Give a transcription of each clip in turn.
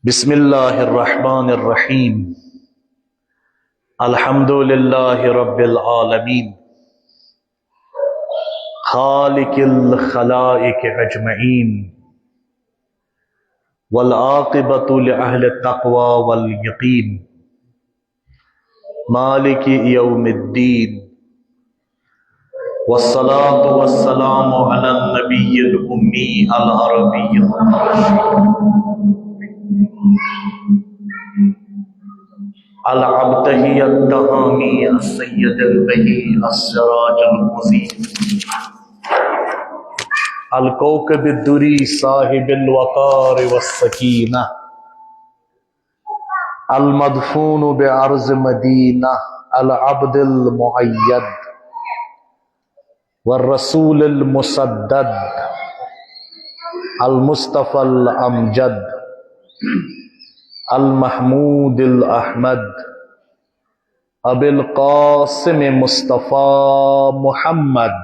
بسم اللہ الرحمن الرحیم الحمد للہ رب العالمین خالق الخلائق اجمعین والعاقبۃ لأہل التقوی والیقین مالک یوم الدین والصلاة والسلام علی النبی الامی العربی العبدہی التہامی السید البہی السراج المضیء الکوکب الدری صاحب الوقار والسکینہ المدفون بعرض مدینہ العبد المعید والرسول المسدد المصطفى الامجد المحمود الاحمد ابی القاسم مصطفى محمد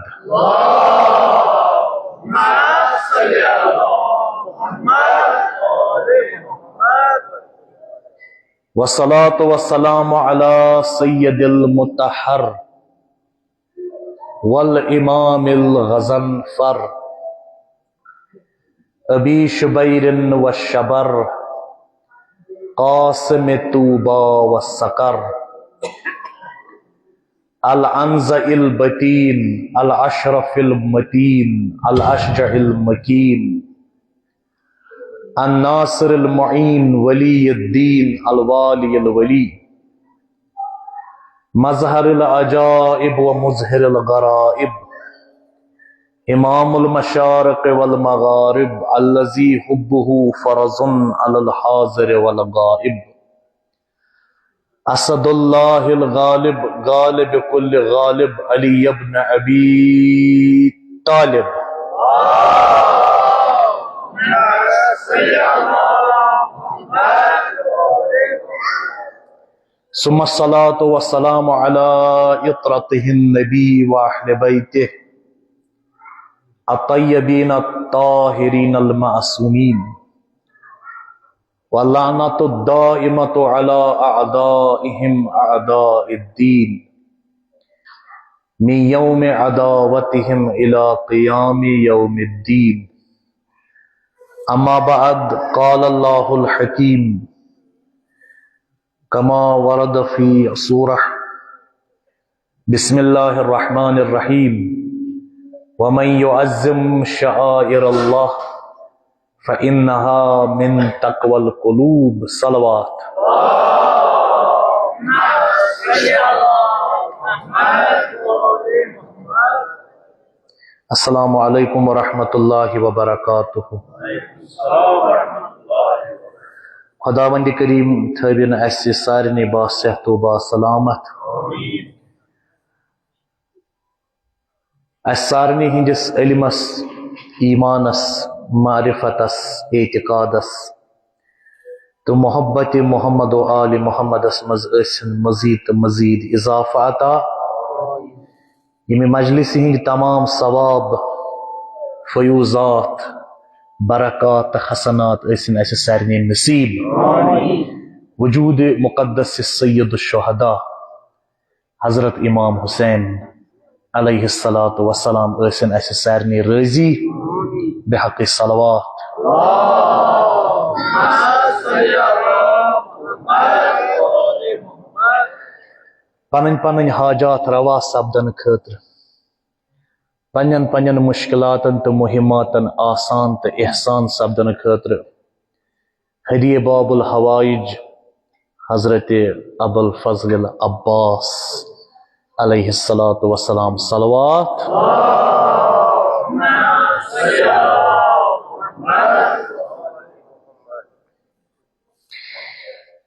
والصلاة والسلام على سید المطہر والامام الغضنفر ابی شبیر والشبر قاسم طوبى والسقر العنزع البتین الاشرف المتین الاشجع المکین الناصر المعین ولی الدین الوالی الولی مظہر العجائب ومظہر الغرائب امام المشارق والمغارب الذی حبہ فرض علی الحاضر والغائب اسد اللہ الغالب غالب کل غالب علی ابن ابی طالب ثم الصلاة والسلام على اطرته النبي وأهل بيته الطيبين الطاهرين المعصومين واللعنة الدائمة على أعدائهم أعداء الدين من يوم عداوتهم إلى قيام يوم الدين أما بعد قال الله الحكيم كما ورد في سورة بسم الله الرحمن الرحيم ومن يعظم شعائر الله فإنها من تقوى القلوب صلوات السلام علیکم ورحمۃ اللہ وبرکاتہ خداوند کریم تھٲوِن اسہِ سارنٕے با صحت و با سلامت اسہِ سارنٕے ہٕنٛدِس علمس ایمانس معرفتس اعتقادس تہٕ محبت محمد و آل محمدس منٛز ٲسِن مزید تہٕ مزید اضافہ عطا ییٚمہِ مجلسہِ ہٕنٛدۍ تمام ثواب فیوضات برکات تہٕ حسنات ٲسِن اسہِ سارنٕے نصیب وجود مقدس سید الشہداء حضرت امام حسین علیہ الصلاۃ والسلام ٲسِن اسہِ سارنٕے رٲضی بحق صلوات پنٕنۍ پنٕنۍ حاجات روا سپدن خٲطرٕ پنٛنٮ۪ن پنٛنٮ۪ن مشکلاتن تہٕ مہماتن آسان تہٕ احسان سپدن خٲطرٕ ہدی باب الحوائج حضرت ابوالفضل العباس علیہ الصلاۃ والسلام صلوات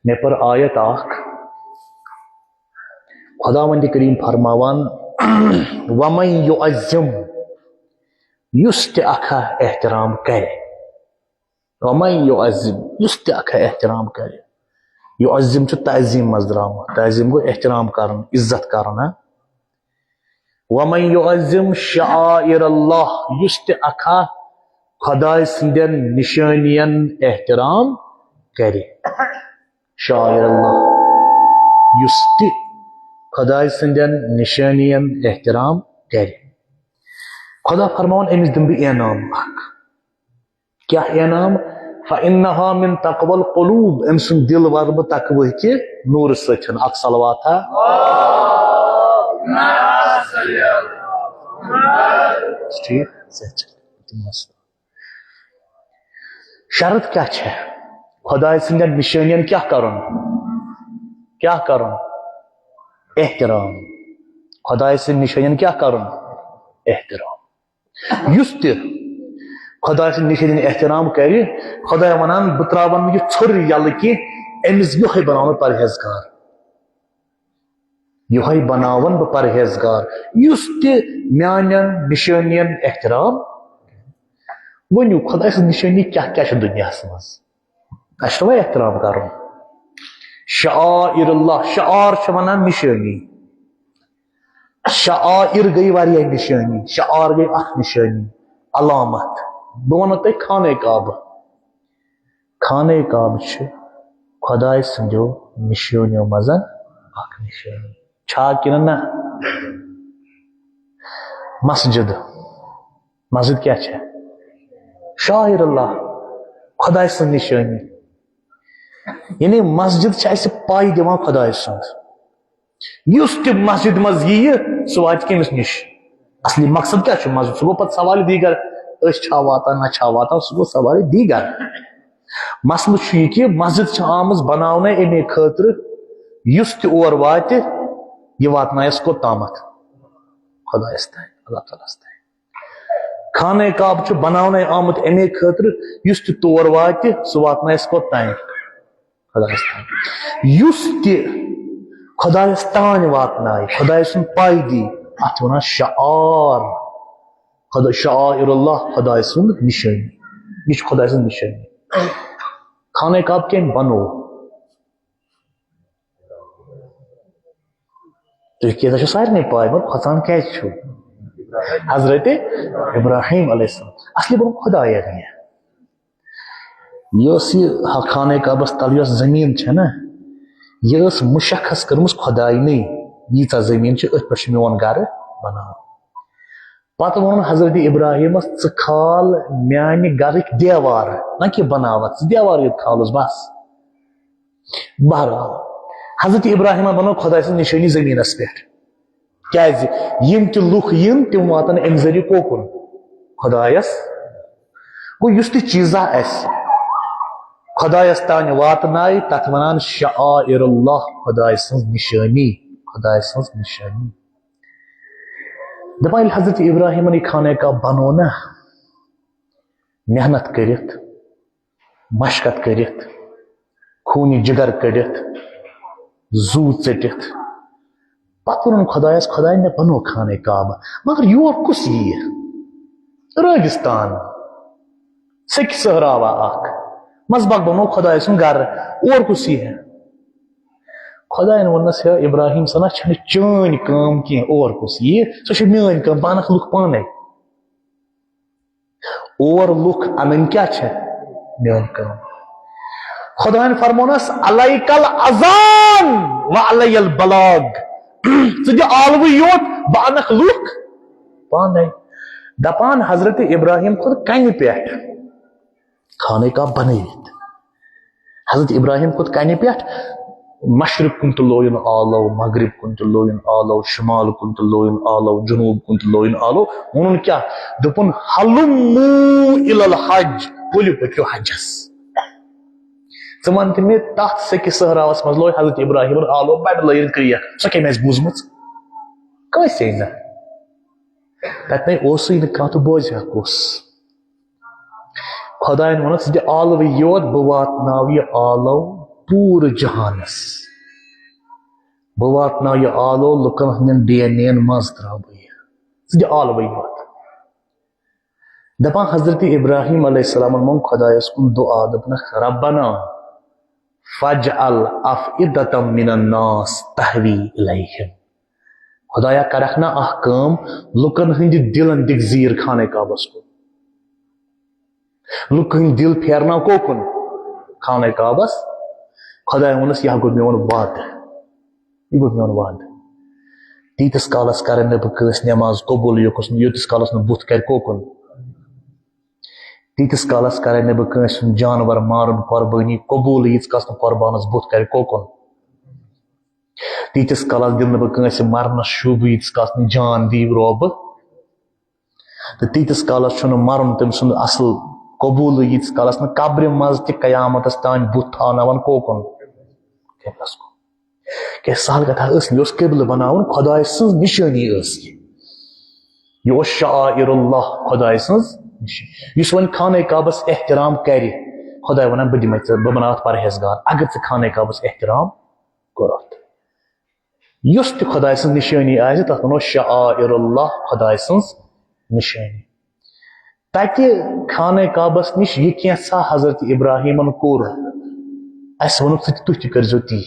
مےٚ پٔر آیت اکھ خداوند کریم فرماوان وَمَن يُعَظِّم یُس تہِ اکھا احترام کرِ وَمَن يُعَظِّم یُس تہِ اکھا احترام کرِ یُعظِّم چھُ تعظیٖم منٛز درٛامُت تعظیٖم گوٚو احترام کرُن عزت کرُن وَمَن يُعَظِّم شَعائِرَ اللّٰہ یُس تہِ اکھا خدائے سندین نشانین احترام کرے شاعر اللہ یس تہ خدائے سندین نشانین احترام کرے خدا فرماون امس دم بہ انعام اخ کیا انعام فإنها من تقوى القلوب ام سن دل ور بہ تقوی کہ نور سچن اک صلوات شرط کیا ہے خدا سندین نشانین کیا کرن احترام خدا سند نشانین کیا کرن احترام یس تہ خدا سند نشانین احترام کری خدا ونان بہ تراون یہ ژھر یل کہ امس یہ بناون پرہیزگار یہ بناون بہ پرہیزگار یس تہ میانین نشانین احترام ونیو خدا سند نشانی کیا دنیا مز اس احترام کرن شعائر اللہ شعار چھ ونان نشانی شعائر گئی واریاہ نشانی شعار گئی اخ نشانی علامت بہ ونو تہ خانہ کعبہ چھ خدائے سندیو نشانیو مزن اخ نشانی چھا کن نہ مسجد کیا چھ شاعر اللہ خدائے سند نشانی یعنی مسجد چھ اس پائی دیوان خدائے سند یس تہ مسجد مز یہ سہ وات کمس نش اصلی مقصد کیا چھ مسجد سہ گو پتہ سوال دیگر اس چھا واتا نہ چھا واتا سہ گو سوال دیگر مسئلہ چھ یہ کہ مسجد چھ آمز بناونے امی خاطر یس تہ اور وات یہ واتنائس کو تامت خدا استائے اللہ تعالیٰ استائے خانہ کعبہ چھ بناونے آمد امی خاطر یس تہ تور وات سہ واتنائس کو تائیں خدا استائے یس تہ خدا استان واتنائے خدا سن پائی دی ات ونان شعار خدا شعائر اللہ خدا سن نشانی یہ خدا سن نشانی خانہ کعبہ کیم بنو تو سارے پائے مگر کھوان کی حضرت ابراہیم علیہ السلام اصلی بن خدا یہ خانہ کعبہ تل زمین نا یہ مشخص کرمس خدائی ییژا زمین ات پہ میون گھر بنا پتہ ون حضرت ابراہیم کھال میانہ گھرک دیوار نہ کہ بناوت دیوار یوت کھالس بس بہرحال حضرت ابراہیم بنو خدا سن نشانی زمینس پہ کیازِ یم تہ لُکھ ین تم واتن ام ذریعہ کوکن خدایس گو یس تہ چیزا اس خدایس تان واتنائے تت ونان شعائر اللہ خدای سن نشانی خدای سن نشانی دپان حضرت ابراہیم خانہ کعبہ بنو نا محنت کرت مشقت کرت خون جگر کڑت زو ٹھٹ پتہ ون خدایس خدائے مے بنو خانہ کعبہ مگر یور کس یہ ریگستان سکھ صحراوا اخ مزبق بنو خدائے سن گھر اور کس یہ خدائن ونس ہے ابراہیم سنا چھن چٲنۍ کٲم کی اور کس یہ سو چھ میٲنۍ کٲم بہ انکھ لُکھ پانے اور لُکھ انن کیا چھ میٲنۍ کٲم خدائن فرمونس علیک الاذان وعلی البلاغ ژٕ آلوٕ یوت بہ انکھ لُکھ پانے دپان حضرت ابراہیم کھوت کنہ پہ خانہ کعبہ بنٲوِتھ حضرت ابراہیم کھوت کنہ پہ مشرق کن تہ لوین آلو مغرب کن تہ لوین آلو شمال کن تہ لوین آلو جنوب کن تہ لوین آلو ونن کیا دپن حلمو الی الحج ولو پکیو حجس ژٕ ون تہ مے تتھ سکہ صحراوس مز لوگ حضرت ابراہیم آلو بڑ لٲگِتھ کریکھ سۄ کٔمۍ آسہِ بوٗزمٕژ کٲنٛسے نہٕ تتنے اوسٕے نہٕ کانٛہہ تہٕ بوزِ ہا کُس خدایَن ووٚنُکھ ژٕ دِ آلوٕے یوت بہٕ واتناو یہِ آلو پوٗرٕ جہانس بہٕ واتناو یہِ آلو لُکن ہٕنٛدٮ۪ن ڈی این اے ین منٛز تراو بہٕ یہِ ژٕ دِ آلوٕے یوت دپان حضرت ابراہیم علیہ السلام منٛگ خدایس کُن دعا دوٚپنکھ ربنا فجعل افئدۃ من الناس تہوی الیہم خدایا کرکھ نا اخ کٲم لُکن ہٕنٛدِ دلن دِکھ زیٖر خانہ کعبس کُن لکن دل پھیرنا کوکن خانہ کعبس خدا ونس یہ گو میون وعد یہ گو میون وعد تیتس کالس کرن بہ نماز قبول یوتس کالس بت کر کوکن تیتس کالس کرن بہ جانور مارن قربانی قبول ییتس کالس قربانس بت کر کوکن تیتس کالس دل بہ مرنس شوب ییتس کالس جان دی روب تو تیتس کالس مرن تم سند اصل قبول ییتس کالس قبر مز تہ قیامتس تان بت تھانوان کوکن قبلس کو کہ سہل کتھا اس یہ قبل بناون خدائے سن نشانی اس یہ شعائر اللہ خدائے سن اس ون خانہ کعبس احترام کر خدا ونان بہ بنا پرہیزگار اگر ژٕ خانہ کعبس احترام کورت یس تہ خدائے سن نشانی آسہِ تتھ ونو شعائر اللہ خدائے سن نشانی تاکہ خانہ کعبس نش یہ کینٛژھا حضرت ابراہیمن کور اس ونُکھ ژٕ تُہۍ تہِ کٔرزیو تی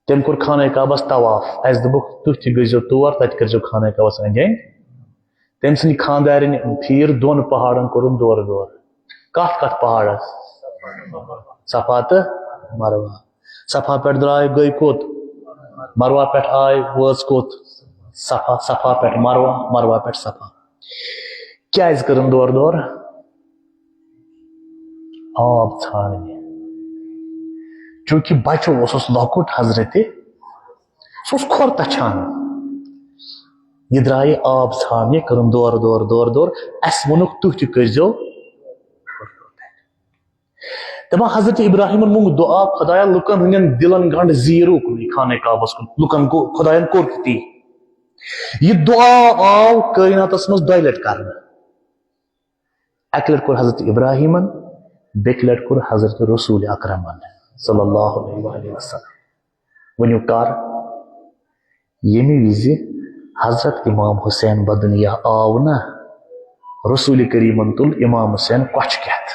تم کور خانہ کعبس طواف اس دبک تُہۍ تہِ گٔژھزیو تور تتہِ کٔرزیو خانہ کعبس أنٛدۍ أنٛدۍ تم سٕنٛدِ خاندارن پھیر دون پہاڑن کورُن دورٕ دور کتھ کتھ پہاڑس صفا تہٕ مروہ صفا پٮ۪ٹھ درٛاے گٔے کوٚت مروہ پٮ۪ٹھ آے وٲژ کوٚت صفا صفا پٮ۪ٹھ مروہ مروہ پٮ۪ٹھ صفا کیازِ کٔرٕن دورٕ دور آب ژھانڈنہِ چونکہ بچہ اوسُس لۄکُٹ حضرت سُہ اوس کھۄر تچھان یہ درٛایہِ آب ژھانڈنہِ کٔرٕن دورٕ دور دورٕ دور اسہِ ووٚنُکھ تُہۍ تہِ کٔرزیو دپان حضرت ابراہیمن مونگ دعا خدایا لُکن ہٕنٛدٮ۪ن دلن گنڈ زیٖر اُکنُے خانہ کعبس کُن لُکن خداین کوٚر تی یہ دعا آو کائناتس منٛز دۄیہِ لٹہِ کرنہٕ اکہِ لٹہِ کوٚر حضرت ابراہیمن بیٚکہِ لٹہِ کوٚر حضرت رسول اکرمن صلی اللہ علیہ وسلم ونیو کر ییٚمہِ وِزِ حضرت امام حسین بدنیہ آو نا رسول کریمن تل امام حسین کۄچھِ کٮ۪تھ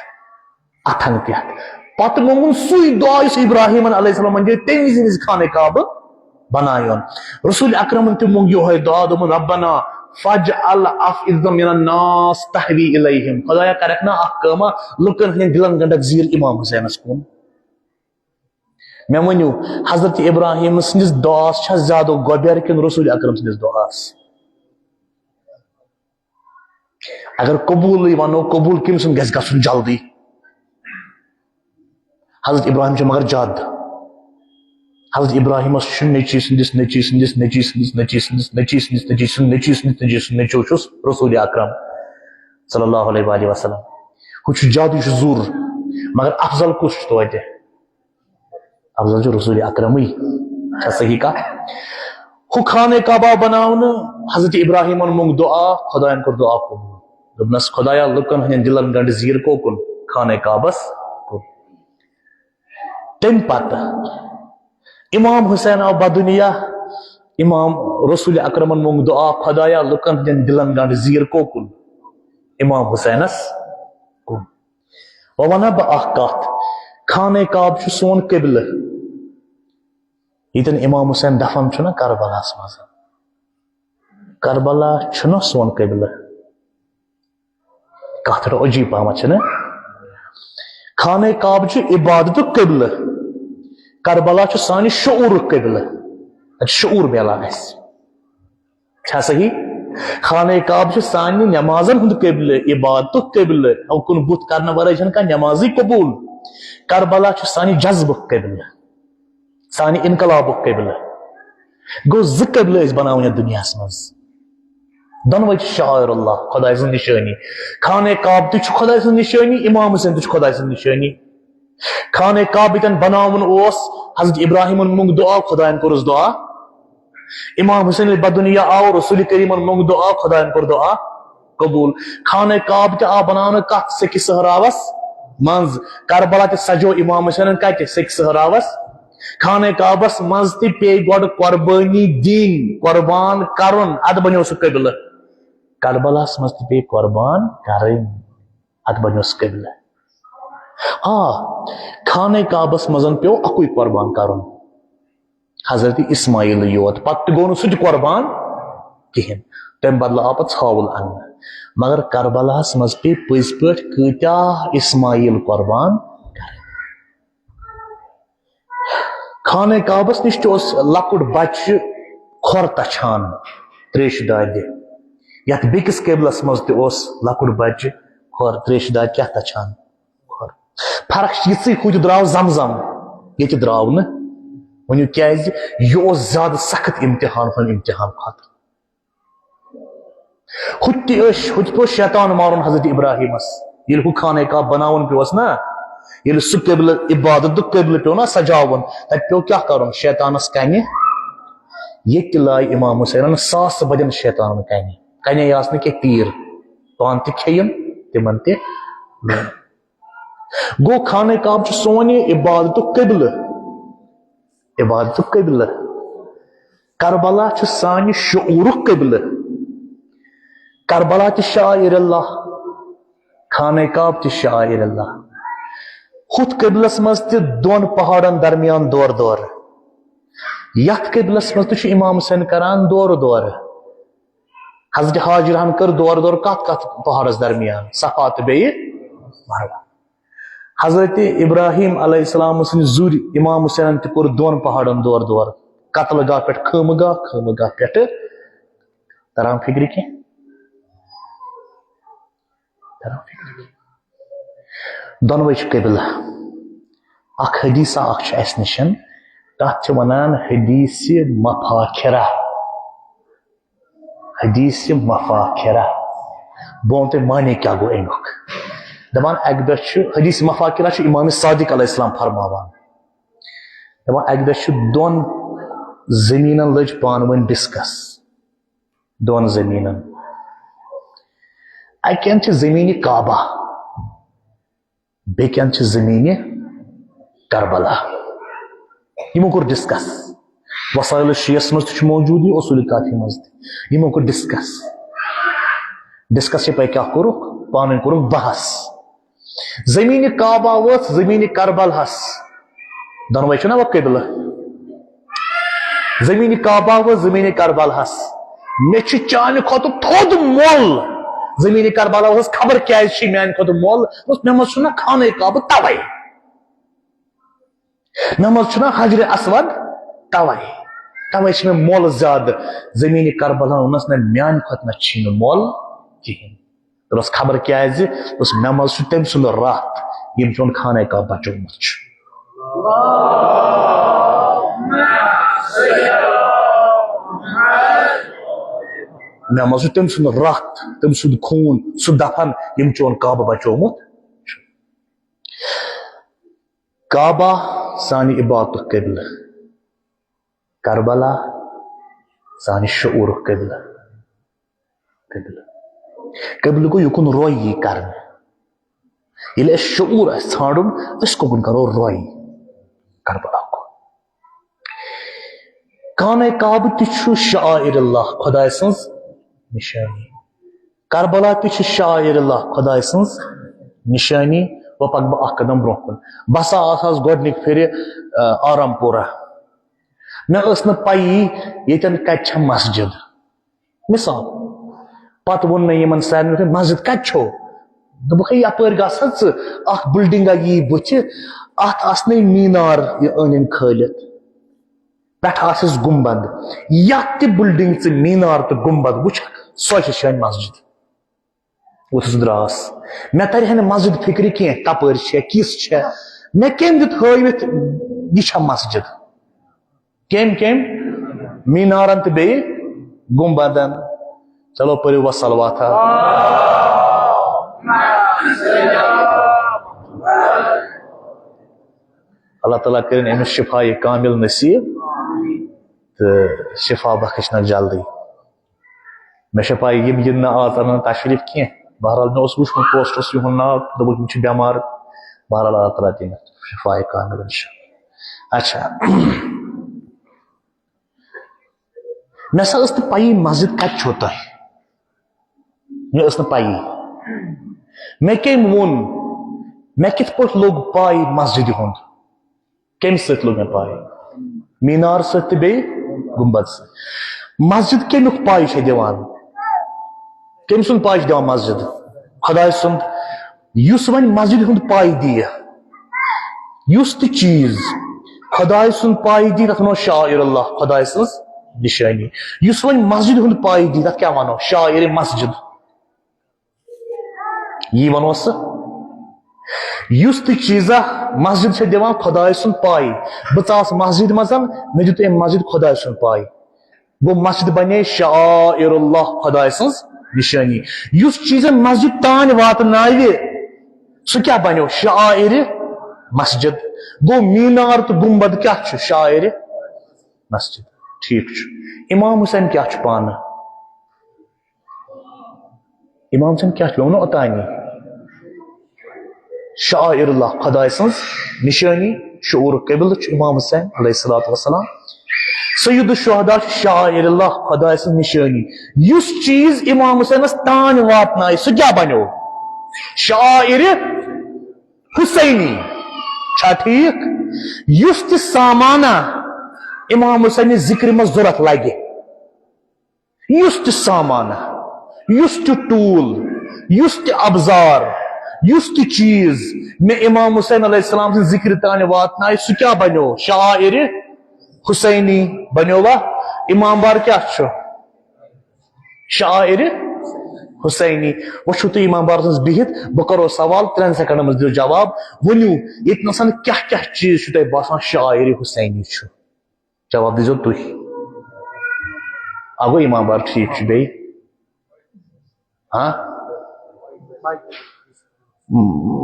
اتھن کٮ۪تھ پتہٕ مونگُن سُے دعا یُس ابراہیمن علیہ السلام گٔے تمہِ وِزِ خانہ کعبہٕ بنایون رسول اکرمن تہِ مونگ یہوے دعا دوٚپُن ربنا فاجعل افئدة من الناس تهوی الیہم خدایا کرکھ نا اکھ کٲما لُکن ہٕنٛدٮ۪ن دلن گنڈکھ زیٖر امام حسینس کُن مےٚ ؤنِو حضرت ابراہیم سٕنٛدِس دعاس چھا زیادٕ گۄبیر کِنہٕ رسول اکرم سٕنٛدِس دعاس اگر قبوٗلٕے ونو قبوٗل کٔمۍ سُنٛد گژھِ گژھُن جلدی حضرت ابراہیم چھُ مگر جد حضرت ابراہیمس چھُ نیٚچی سٕنٛدِس نیٚچی سٕنٛدِس نیٚچی سٕنٛدِس نیٚچی سٕنٛدِس نیٚچی سٕنٛدِس نیٚچی سٕنٛدِس نیٚچی سٕنٛدِس نیٚچی سُنٛد نیٚچوٗ چھُس رسول اکرم صلی اللہ علیہ وآلہ وسلم ہُہ چھُ جد یہِ چھُ زوٗر مگر افضل کُس چھُ توتہِ افضل چھُ رسول اکرمٕے چھا صحیح کتھ ہُہ خانہ کعبہ بناونہٕ حضرت ابراہیمن مونگ دعا خداین کوٚر دعا قبوٗل دوٚپنس خدایا لُکن ہٕنٛدٮ۪ن دلن گنڈ زیٖر کوکُن خانہ کعبس کُن تمہِ پتہٕ امام حسین آو بدُنیہ امام رسول اکرمن مونگ دعا خدایا لُکن ہٕنٛدٮ۪ن دلن گنڈ زیٖر کوکُن امام حسینس کُن وۄنۍ ونہا بہٕ اکھ کتھ خانہ کعبہ چھُ سون قبلہٕ ییٚتٮ۪ن امام حسین دفن چھُ نا کربلاہس منٛز کربلا چھُنہ سون قبلہٕ کتھ عجیب پہمتھ چھنہ خانہ کعبہ چھُ عبادتُک قبلہٕ کربلا چھُ سانہِ شعوٗرُک قبلہٕ اتہِ شعوٗر میلان اسہِ چھا صحیح خانہ کعبہ چھُ سانہِ نمازن ہُنٛد قبلہٕ عبادتُک قبلہٕ اوکُن بُتھ کرنہٕ ورٲے چھنہٕ کانٛہہ نمازٕے قبوٗل کربلا چھُ سانہِ جذبُک قبلہٕ سانہِ انقلابُک قبلہٕ گوٚو زٕ قبلہٕ ٲسۍ بناوٕنۍ یتھ دُنیاہس منٛز دۄنوے چھِ شعائر اللہ خداے سٕنٛز نشٲنی خانہ کعبہ تہِ چھُ خداے سٕنٛز نشٲنی امام حسین تہِ چھُ خداے سٕنٛز نشٲنی خانہ کعبہ ییٚتٮ۪ن بناوُن اوس حضرت ابراہیمن مونگ دعا خداین کوٚرُس دعا امام حسین بدُنیہ آو رسول کریمن مونگ دعا خداین کوٚر دعا قبوٗل خانہ کعبہ تہِ آو بناونہٕ کتھ سیٚکہِ صحراوس منٛز کربلا تہِ سجو امام حسینن کتہِ سیٚکہِ صحراوس خانہ کعبس منٛز تہِ پیٚیہِ گۄڈٕ قۄربٲنی دِنۍ قۄربان کرُن ادٕ بنیو سُہ قبلہٕ کربلاہس منٛز تہِ پیٚیہِ قۄربان کرٕنۍ ادٕ بنیو سُہ قبلہٕ خانہ کعبس منٛز پیٚو اکُے قۄربان کرُن حضرت اسماعیلٕے یوت پتہٕ تہِ گوٚو نہٕ سُہ تہِ قۄربان کہیٖنۍ تمہِ بدلہٕ آو پتہٕ ژھاوُل اننہٕ مگر کربلاہس مز پی پز پٹ کتیا اسماعیل قربان خانہ کعبس نش لکٹ بچہ کھور تچھان تریش دادِ یت بیکس قبلس مز لکٹ بچہ کھور تریش داد کیا تچھان کھور فرق یہ ہت درو زمزم یہ درو نا ونیو کیازِ یہ زیادہ سخت امتحان ہن امتحان خاطر ہت پو شیطان مارن حضرت ابراہیمس یل ہو خانہ کعبہ بناون پیوس نا یل سہ قبل عبادت قبل پیو نا سجاون تت پیو کیا کرن شیطانس کنہ یہ لائے امام حسین ساس بدین شیطان کنہ آس نا کی تیر پان تہ کھین تمن تہ گو خانہ کعبہ سون عبادت قبل عبادت قبل کربلا سانہ شعور قبل کربلا تہ شاعر اللہ خانہ کعبہ تہ شاعر اللہ ہت قبلس مز تہ دون پہاڑن درمیان دور دور یت قبلس مز تہ امام حسین کران دور دور حضرت حاجرہن کر دور دور کت کت پہاڑس درمیان صفا تہ بیہ مروا حضرت ابراہیم علیہ السلام سن زور امام حسین تہ کور دون پہاڑن دور دور قتل گاہ پہ خیمہ گاہ پہ تران فکر کی دونوے قبلہ اخ حدیثہ اخ اس نشن تات ونان حدیث مفاخرہ حدیث مفاخرہ بون تے معنی کیا گو امیک دپان اک دہ حدیث مفاخرہ امام صادق علیہ السلام فرماوان دپان اک دہ دون زمینن لج پان ون ڈسکس دون زمینن اکین زمین کعبہ بیکین زمین کربلا یمو کور ڈسکس وسائل شیعس مز تہ موجود یہ اصول کافی مز یمو کور ڈسکس پہ کیا کورک پان کورک بحث زمین کعبہ وت زمین کربلہس دونوے نا وہ قبلہ زمین کعبہ وت زمین کربلہس مے چانہ کھت تھود مول زمین کربلا اس خبر کیا میان خود مول اس مے مز نا خانہ کعبہ توے مے مز نا حجر اسود توے مے مول زیادہ زمین کربلا ونس نا میان کھت نا چھ مول کہین اس خبر کیا اس مے مز تم سند رات یم چون خانہ کعبہ بچومت مے مز تم سند رات تم سند خون سہ دفن یم چون کعبہ بچومت کعبہ سانہ عبادت قبل کربلا سانہ شعور قبل قبل گو یکن روی کرن یل اس شعور اس ژھانڈن اس کن کرو روی کربلا کو خانہ کعبہ تہ شعائر اللہ خدا سنز نشانی کربلا تہ شاعر اللہ خدا سنز نشانی وہ پک بہ اخ قدم برو کن بسا آس گۄڈنِک پھر آرام پورہ مے ٲس نہٕ پَیی ییٚتٮ۪ن کتہِ چھےٚ مسجد مثال پتہٕ ووٚن مےٚ یِمن سارنٕے مسجد کتہِ چھو دوٚپُکھ ہے یپٲرۍ گژھ حظ ژٕ اکھ بِلڈنگا یی بٕتھِ اتھ آسنے مینار یہِ أنٛدۍ أنٛدۍ کھٲلِتھ پٮ۪ٹھٕ آسٮ۪س گُمبد یتھ تہِ بِلڈنگ ژٕ مینار تہٕ گُمبد وٕچھکھ سۄ چھِ سٲنۍ مسجد وۄتھُس دراس مےٚ ترِ ہا نہٕ مسجد فکرِ کینٛہہ کپٲرۍ چھےٚ کِژھ چھےٚ مےٚ کٔمۍ دیُت ہٲوِتھ یہِ چھےٚ مسجد کٔمۍ مینارن تہٕ بیٚیہِ گُمبدن چلو پٔرِو وۄنۍ صلواتہ اللہ تعالیٰ کرن أمس شفاء کامل نصیب تہٕ شفا بخشنک جلدی مےٚ چھےٚ پاے یِم یِن نہٕ آز انن تشریف کینٛہہ بہرحال مےٚ اوس وٕچھمُت پوسٹرس یِہُنٛد ناو دوٚپُکھ یِم چھِ بٮ۪مار بہرحال اللہ تعالیٰ دِنکھ شفاء کامل انشاء اللہ اچھا مےٚ سا ٲس نہٕ پَیی مسجد کتہِ چھو تۄہہِ مےٚ ٲس نہٕ پَیی مےٚ کٔمۍ ووٚن مےٚ کِتھ پٲٹھۍ لوٚگ پاے مسجدِ ہُنٛد کمہِ سۭتۍ لوٚگ مےٚ پاے مینار سۭتۍ تہٕ بیٚیہِ گُمبد سۭتۍ مسجد کمیُک پاے چھےٚ دِوان کم سن پاے دِوان مسجد خدا سند یُس وۄنۍ مسجد ہُنٛد پاے دِیہِ یُس تہِ چیٖز خدا سند پاے دی تتھ ونو شاعر اللہ خدا سٕنٛز نشانی یُس وۄنۍ مسجد ہُنٛد پاے دی تتھ کیٛاہ ونو شاعر مسجد یی ونو سہ یُس تہِ چیٖزا مسجد چھِ دِوان خدا سُنٛد پاے بہٕ ژاس مسجد منٛز مےٚ دیُت أمۍ مسجد خدا سُنٛد پاے گوٚو مسجد بنے شاعر اللہ خدا سٕنٛز نشانی یُس چیٖز مسجد تانۍ واتناوِ سُہ کیٛاہ بنیو شاعر مسجد گو مینار تو گنبد کیا چھُ شاعر مسجد ٹھیک چھُ امام حسین کیا چھُ پانہٕ امام حسین کیا چھُ مےٚ ووٚنو اوتانی شاعر اللہ خدا سٕنٛز نشانی شعور قبل چھُ امام حسین علیہ الصلوۃ والسلام سید الشہداء چھُ شاعر اللہ خدا سٕنٛز نشانی یُس چیٖز امام حسینس تانۍ واتنایہِ سُہ کیٛاہ بنیو شاعر حسینی چھا ٹھیک یُس تہِ سامانہ امام حسین ذکر منٛز ضوٚرتھ لگہِ یُس تہِ سامانہ یُس تہِ ٹوٗل یُس تہِ ابزار یُس تہِ چیٖز مےٚ امام حسین علیہ السلام سٕنٛدِ ذکر تانۍ واتنایہِ سُہ کیٛاہ بنیو شاعر حسینی بنیوا امام بار کیا چھُ شاعر حسینی وہ چھو تو امام بار سٕنٛز بِہِتھ بہٕ کرو سوال 3 سیکنڈن منٛز دِیِو جواب ؤنِو ییٚتہِ نسن کیٛاہ کیٛاہ چیٖز چھُ تۄہہِ باسان شاعر حسینی چھُ جواب دیٖزیو تُہۍ گوٚو امام بار ٹھیٖک چھُ بیٚیہِ ہاں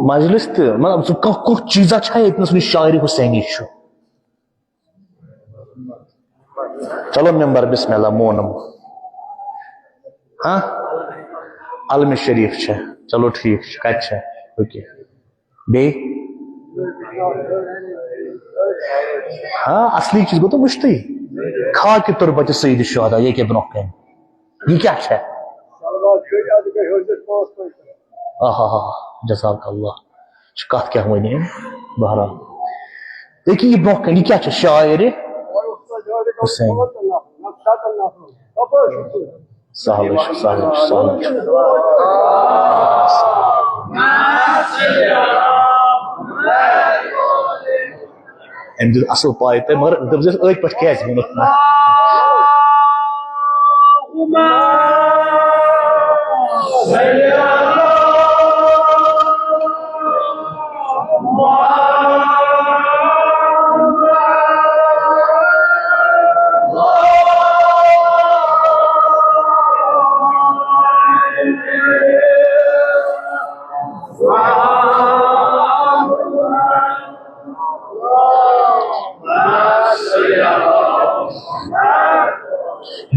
مجلس تہِ مطلب کانٛہہ چیٖزا چھا ییٚتہِ نس یہِ شاعر حسینی چھُ چلو ممبر بسم اللہ مونم ہاں علم شریف چھے چلو ٹھیک کت چھے اوکے بیٚیہِ ہاں اصلی چیز گو تو مشتی خاکہِ تربتِ سید الشہداء یہ کے برونٛہہ کن یہ کیا چھے جزاک اللہ کت کیا ونی بہرحال دیکھیے یہ برونٛہہ کن یہ کیا چھے شاعر حسین سہل ام دیت اصل پاے تہ مگر دپس ٲتھۍ پٮ۪ٹھ کیٛازِ ووٚنُتھ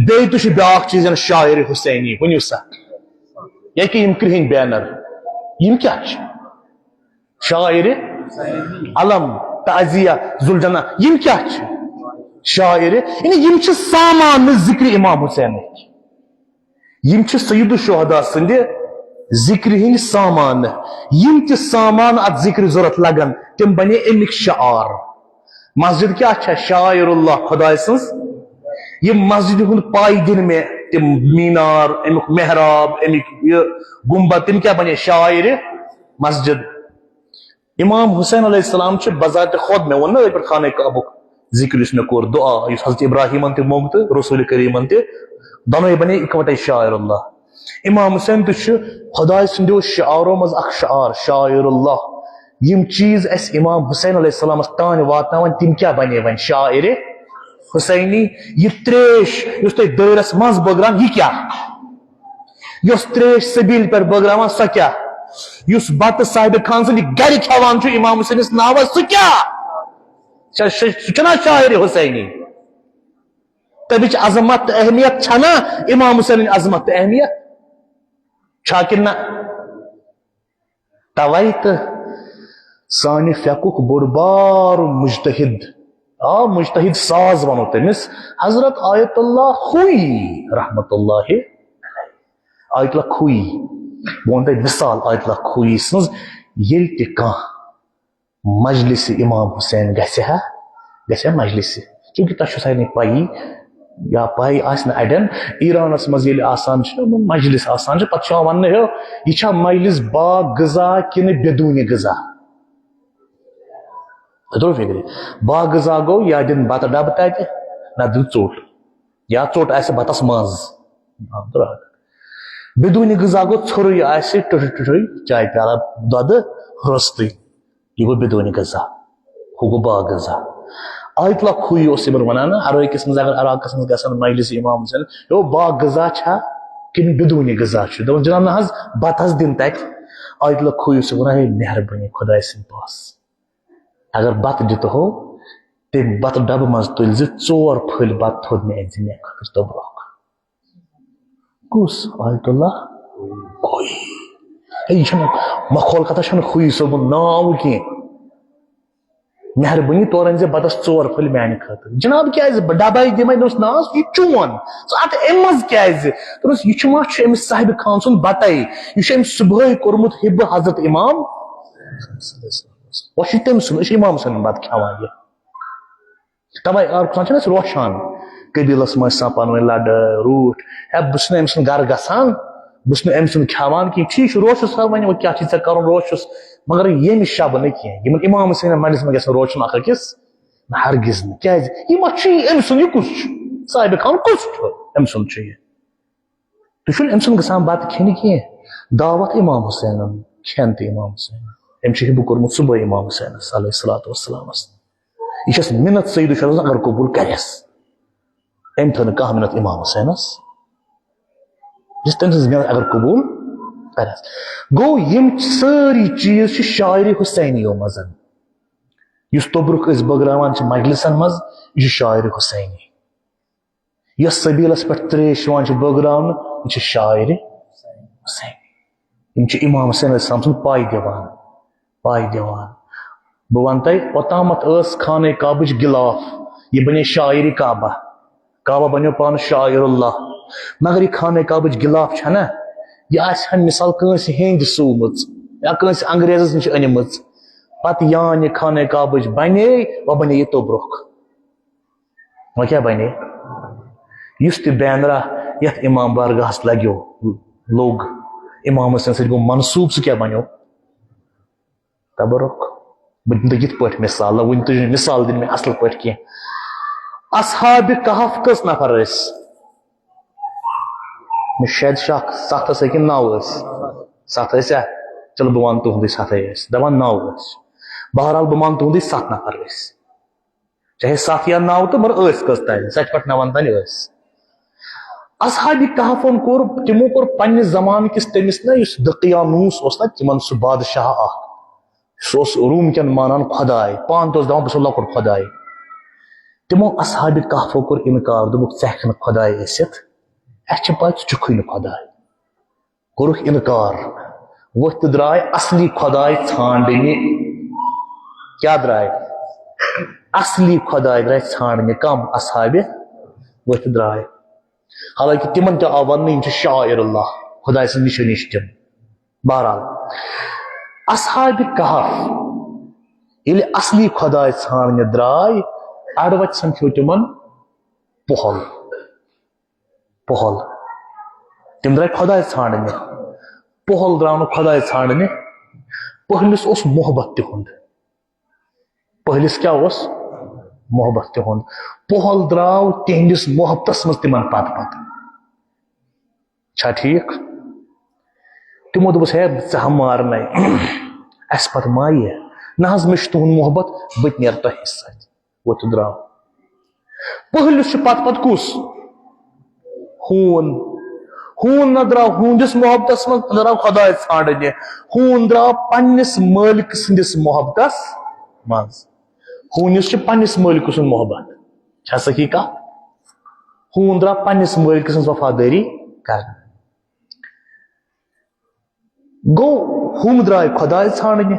بیٚیہِ تہِ چھُ بیٛاکھ چیٖز شاعر حسینی ؤنِو سا یہِ کہِ یِم کرٛہِنۍ بینر یِم کیٛاہ چھِ شاعر علم تعزیہ ذوالجناح یِم کیٛاہ چھِ شاعر یعنی یِم چھِ سامانہٕ ذکرِ امام حسینٕکۍ یِم چھِ سید الشہداء سٕنٛدِ ذکرِ ہٕنٛدۍ سامانہٕ یِم تہِ سامانہٕ اتھ ذکرِ ضوٚرتھ لگن تِم بنے امیِکۍ شعار مسجد کیٛاہ چھےٚ شاعر اللہ خۄداے سٕنٛز یہ مسجد ہند پائی دن میں تم مینار امیک محراب امیک یہ گنبد تم کیا بنے شاعر مسجد امام حسین علیہ السلام چھ بذات خود میں ون پر خانہ کعبک ذکر اس میں کور دعا اس حضرت ابراہیم انت مومت رسول کریم انت دونوں بنے اکوٹے شاعر اللہ امام حسین تہ خدا سندو شعاروں مز اخ شعار شاعر اللہ یم چیز اس امام حسین علیہ السلام تان واتناون تم کیا بنے ون شاعر حسینی یہ تریش اس تہ دورس مز بگران یہ کیا یس تریش سبیل پر بگران سا کیا یس بت صاحب خان سن گھر کھوان چھ امام حسین اس ناو سہ کیا چھنا شاعر حسینی تبچ عظمت اہمیت چھنا امام حسین عظمت اہمیت چھا کنہ توے تہ سانہ فقہک بوڑ بار مجتہد مجتہد ساز ونو تمس حضرت آیت اللہ خوئی رحمت اللہ آیت اللہ خوئی بون تہ مثال آیت اللہ خوئی سنز یل تہ کانٛہہ مجلس امام حسین گژھِ مجلس چونکہ تہ چھو سارے پائی یا پائی آسن اڑین ایرانس مز ییٚلہِ آسان چھُ مجلس آسان چھُ پتہٕ چھُ یِوان وننہٕ ہیو یہِ چھا مجلس با غذا کِنہٕ بدوٗنہِ غذا تۄہہِ فکرِ با غذا گوٚو یا دِن بتہٕ ڈبہٕ تتہِ نہ دِن ژوٚٹ یا ژوٚٹ آسہِ بتس منٛز بدوٗنہِ غذا گوٚو ژھوٚرُے آسہِ ٹٕٹھٕے ٹٕٹھٕے چاے پیالہ دۄدٕ روٚستٕے یہِ گوٚو بدوٗنہِ غذا ہُہ گوٚو با غذا آیت اللہ خوٗی اوس یِمن ونان عراقس منٛز اگر عراقس منٛز گژھان مجلس امام حسین یو با غذا چھا کِنہٕ بدوٗنہِ غذا چھُ دپان جناب نہ حظ بتہٕ حظ دِن تتہِ آیت اللہ خوٗی اوس ونان ہے مہربٲنی خۄداے سٕنٛدۍ پاس اگر بتہٕ دِتہو تمہِ بتہٕ ڈبہٕ منٛز تُلۍ زِ 4 پھٔلۍ بتہٕ تھوٚد مےٚ أنۍ زِ مےٚ خٲطرٕ توٚبرُک کُس آیت اللہ خوٗی یہِ چھُنہٕ مخول کتھا چھُنہٕ خوٗی صٲبُن ناو کینٛہہ مہربٲنی طور أنۍ زِ بتس 4 پھٔلۍ میانہِ خٲطرٕ جناب کیازِ ڈبے دِمے دوٚپُس نہ حظ یہِ چون ژٕ اَتھ اَمہِ منٛز کیازِ دوٚپُس یہِ چھُ ما چھُ أمِس صاحبِ خان سُنٛد بتے یہِ چھُ أمۍ صبحٲے کوٚرمُت حِبہٕ حضرت امام وۄنۍ چھُ تٔمۍ سُنٛد أسۍ چھِ امام سُنٛد بتہٕ کھٮ۪وان یہِ توے چھُنہ أسۍ روشان قبیٖلس منٛز چھِ آسان پانہٕ ؤنۍ لڑٲے روٗٹھ ہے بہٕ چھُس نہٕ أمۍ سُنٛد گرٕ گژھان بہٕ چھُس نہٕ أمۍ سُنٛد کھٮ۪وان کینٛہہ ٹھیٖک چھُ روشُس صاحب وۄنۍ کیاہ چھُے ژےٚ کرُن روشُس مگر ییٚمہِ شبہٕ نہٕ کینٛہہ یِمن امام حسین مجلس منٛز گژھِ نہٕ روشُن اکھ أکِس ہرگز نہٕ کیازِ یہِ ما چھُ أمۍ سُنٛد یہِ کُس چھُ صاحبِ خان کُس چھُ أمۍ سُنٛد چھُ یہِ تُہۍ چھُو نہٕ أمۍ سُنٛد گژھان بتہٕ کھٮ۪نہِ کینٛہہ دعوت امام حسینن کھٮ۪ن تہِ امام حسینن أمۍ چھُ حِبہٕ کوٚرمُت صبحٲے امام حسینس علیہ الصلوۃ والسلامس یہ چھس منت سید الشہرس اگر قبول کرس ام تھو نہٕ کانٛہہ منت امام حسینس یُس تٔمۍ سٕنٛز منت اگر قبول کرس گوٚو یِم سٲری چیٖز چھِ شاعرِ حسینیو منٛز یُس توٚبرُک أسۍ بٲگراوان چھِ مجلسن منٛز یہِ چھُ شاعرِ حسینی یۄس سبیٖلس پٮ۪ٹھ تریش یِوان چھِ بٲگراونہٕ یہِ چھِ شاعرِ حسینی یِم چھِ امام حسین علیہ السلام سُنٛد پاے دِوان بہٕ ونہٕ تۄہہِ اوٚتامتھ ٲس خانہ کعبٕچ غلاف یہِ بنے شاعرِ کعبہ بنیو پانہٕ شاعر اللہ مگر یہِ خانہ کعبٕچ غلاف چھےٚ نہ یہِ آسہِ ہا مثال کٲنٛسہِ ہیٚنٛدۍ سوٗمٕژ یا کٲنٛسہِ انگریزس نِش أنمٕژ پتہٕ یان یہِ خانہ کعبٕچ بنے وۄنۍ بنے یہِ توٚبرُک وۄنۍ کیٛاہ بنے یُس تہِ بینرا یتھ امام بارگاہس لگیو لوٚگ امام حسین سۭتۍ گوٚو منسوٗب سُہ کیٛاہ بنیو تبرک بہٕ دِمہٕ تۄہہِ یِتھ پٲٹھۍ مثال وٕنہِ تُہۍ مثال دِنۍ مےٚ اصل پٲٹھۍ کینٛہہ اصحابِ کہف کٔژ نفر ٲسۍ مےٚ شاید شک 7 ٲسۍ کِنہٕ 9 ٲسۍ 7 ٲسیا چلو بہٕ ونہٕ تُہنٛدُے 7 ٲسۍ دپان 9 ٲسۍ بہرحال بہٕ مان تُہنٛدُے 7 نفر ٲسۍ چاہے 7 یا 9 تہٕ مگر ٲسۍ کٔژ تانۍ 7 پٮ۪ٹھ 9 تانۍ ٲسۍ اصحابِ کہفن تِمو کوٚر پننہِ زمانہٕ کِس تٔمِس نا یُس دقیانوس اوس نا تِمن سُہ بادشاہ اکھ سُہ اوس روٗم کٮ۪ن مانان خۄداے پانہٕ تہِ اوس دپان بہٕ چھُس لۄکُٹ خۄداے تِمو اصحابِ کہفو کوٚر انکار دوٚپُکھ ژٕ ہٮ۪ککھ نہٕ خۄداے ٲسِتھ اسہِ چھِ پاے ژٕ چھُکھٕے نہٕ خۄداے کوٚرُکھ انکار ؤتھۍ تہٕ درٛاے اصلی خۄداے ژھانڈنہِ کیٛاہ درٛاے اصلی خۄداے درٛاے ژھانڈنہِ کم اصحابِ ؤتھۍ درٛاے حالانکہِ تِمن تہِ آو وننہٕ یِم چھِ شاعر اللہ خۄداے سٕنٛز نِشٲنی چھِ تِم بہرحال اصحابِ کہف ییٚلہِ اصلی خۄداے ژھانڈنہِ درٛاے اڑوَتہِ سمکھیو تِمن پۄہل تِم درٛاے خۄداے ژھانڈنہِ پۄہل درٛاو نہٕ خۄداے ژھانڈنہِ پٔہلِس اوس محبت تِہُنٛد پٔہلِس کیٛاہ اوس محبت تِہُنٛد پۄہل درٛاو تِہنٛدِس محبتس منٛز تِمن پتہٕ چھا ٹھیٖک تِمو دوٚپُس ہے ژٕ ہا مارنَے اسہِ پتہٕ مایہِ نہ حظ مےٚ چھُ تُہُنٛد محبت بہٕ تہِ نیرٕ تۄہہِ سۭتۍ وۄتھ درٛاو پٔہلِس چھُ پتہٕ کُس ہوٗن نہ درٛاو ہوٗنِس محبتس منٛز نہ درٛاو خۄداے ژھانڈنہِ ہوٗن درٛاو پننِس مٲلکہٕ سٕنٛدِس محبتس منٛز ہوٗنِس چھُ پننِس مٲلکہٕ سُنٛد محبت چھا صحیح کتھ ہوٗن درٛاو پننِس مٲلکہٕ سٕنٛز وفادٲری کرنہٕ گوٚو ہُم درٛاے خۄداے ژھانڈنہِ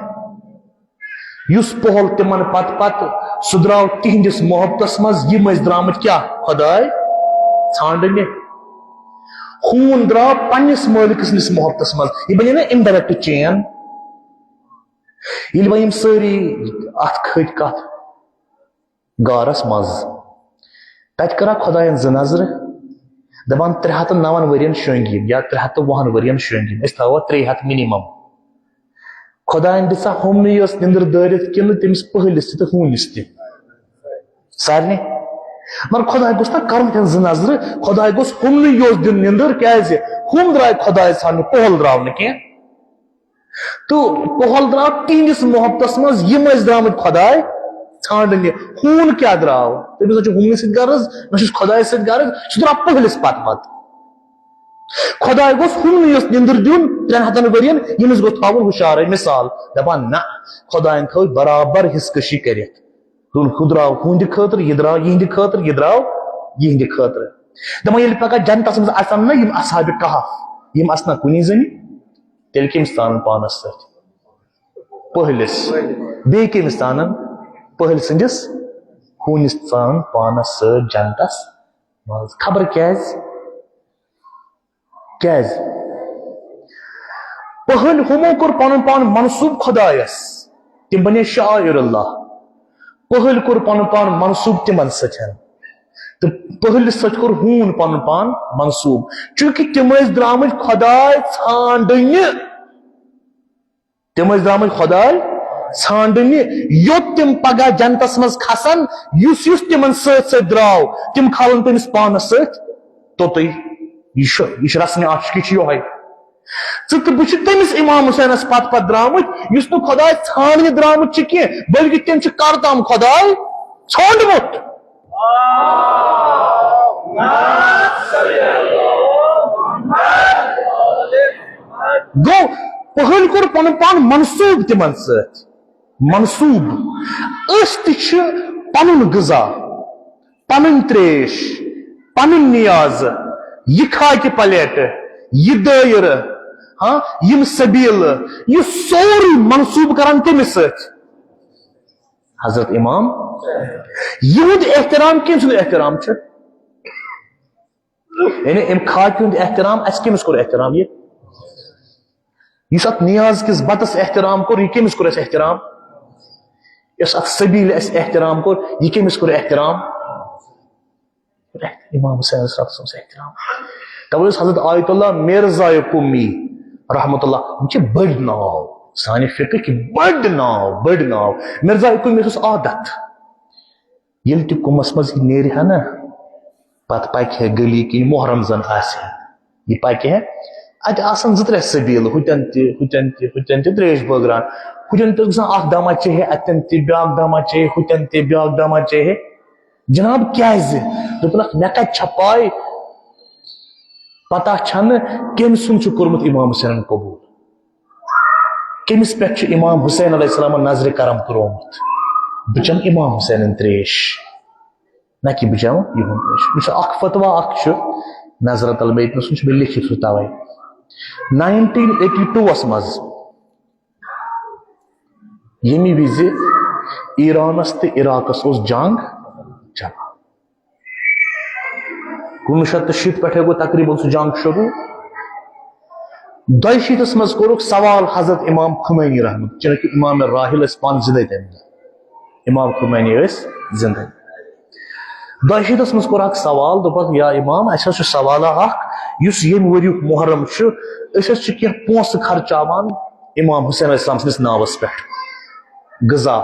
یُس پۄہل تِمن پتہٕ سُہ درٛاو تِہنٛدِس محبتس منٛز یِم ٲسۍ درٛامٕتۍ کیٛاہ خۄداے ژھانڈنہِ ہوٗن درٛاو پننِس مٲلکہٕ سٕنٛدِس محبتس منٛز یہِ بنے نا اِنڈایریکٹ چین ییٚلہِ وۄنۍ یِم سٲری اتھ کھٔتۍ کتھ غارس منٛز تت کرا خدائن ز نظر دپان 309 ورین شونگین یا 320 ورین شونگین اس تھاوا 300 منیمم خدائن دسا ہم یس نندر دارت کن تمس پہلس تہ ہونس تہ سارنے مگر خدا گوس نا کرن تن ز نظر خدا گوس ہم یوس دن نندر کیاز ہم درائے خدا سان پہل دراو کی تو پہل دراو تہندس محبتس مز یم اس درامت خدا ژھانڈنہ ہون کیا دراو تمس ہم ست غرض نہ خدا ست غرض سہ دراو پہلس پت خدا گوس ہم یس نندر دن 300 ورین یمس گو تھاون ہوشار مثال دپان نہ خدا تھو برابر حص کشی کرت ہو دراو ہند خاطر یہ دراو یہند خاطر یہ دراو یہند خاطر دپان یل پگہ جنتس مز آسن نا یم اصحاب کہف یم اسنا کنی زنی تیل کمس تان پانس ست پہلس بی کمس تان پہل سندس ہونس تان پانس ست جنتس مز خبر کیاز کیاز پہل ہمو کور پن پان منصوب خدایس تم بنے شاعر اللہ پہل کور پن پان منصوب تمن ستن تو پہل ست کور ہون پن پان منصوب چونکہ تم درامت خدائے ژھانڈنہ تم درامت خدائے ژھانڈنہ یوت تم پگہ جنتس مز کھسن یس یس تمن ست ست دراو تم کھالن تمس پانس ست توتے یہ رسم عاشقی یہ بہت تمس امام حسینس پت پت درامت اس نا خدا ژھانڈنے درامت کی بلکہ تم کرتام خدا ژھانڈمت گو پہل کور پن پان منصوب تمن ست منصوب اس تہ پنن غذا پنن تریش پنن نیاز یہ خاکہ پلیٹ یہ دائر ہاں یم سبیل یہ سوری منصوب کران تمس ست حضرت امام یہود احترام کم سند احترام یعنی ام خاکہ ہند احترام اس کمس کور احترام اس ات نیاز کس بتس احترام کور یہ کمس کور اس احترام اس ات سبیل اس احترام کور یہ کمس کور احترام امام حسین سے احترام تب حضرت آیت اللہ مرزا قمی رحمت اللہ بڑ ناو سانہ فکر کی بڑ ناو مرزا قمی عادت یل تہ کمس مز نیرِ ہا نا پتہ پکہ ہے گلی کی محرم زن آسہ یہ پکہ ہے ات آسان 2-3 سبیل ہوتن تہ تریش بٲگران ہوتن تہ گژھان اکھ دامہ چاہے اتن تہ بیاکھ دامہ چاہے ہوتن تہ بیاکھ دامہ چاہے جناب کیاز دوپنک مے کتہ چھ پاے پتہ چھن کم سن کورمت امام حسین قبول کمس پہ امام حسین علیہ السلام نظر کرم کرومت بچم امام حسین تریش نہ کہ بچم یہ تریش اخ فتوا اخ نظرت البیت میں لکھت سہ توے 1982 مز یمی وز ایرانس تو عراقس اس جنگ چلان 1960 پہ گو تقریباً سہ جنگ شروع 200 مز کورک سوال حضرت امام خمینی رحمت چونکہ امام راحل اس پان زندہ تم امام خمینی اس زندہ 200 مز کور اک سوال دپک یا امام اس سوال اس یم وری محرم اس کی پونس خرچاوان امام حسین علیہ السلام سندس ناوس پہ غذا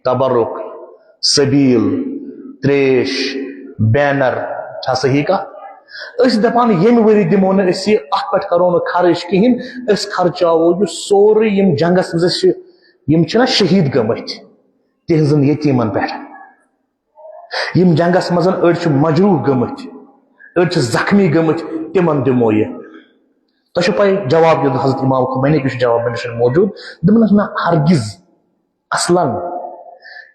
تبرک سبیل تریش بینر چھا صحیح کا اس دپان یم وری دمو نا اس اخ پہ کرو نا خرچ کہین اس خرچاو یہ سوری یم جنگس مز یم چھنا شہید گمت تہذن یتیمن پہ یم جنگس مز اڑ مجروح گمت اڑ زخمی گمت تمن دمو یہ تو پائی جواب دیت حضرت امام خمینی کی جواب میں موجود دمنس نا ہرگز اصلا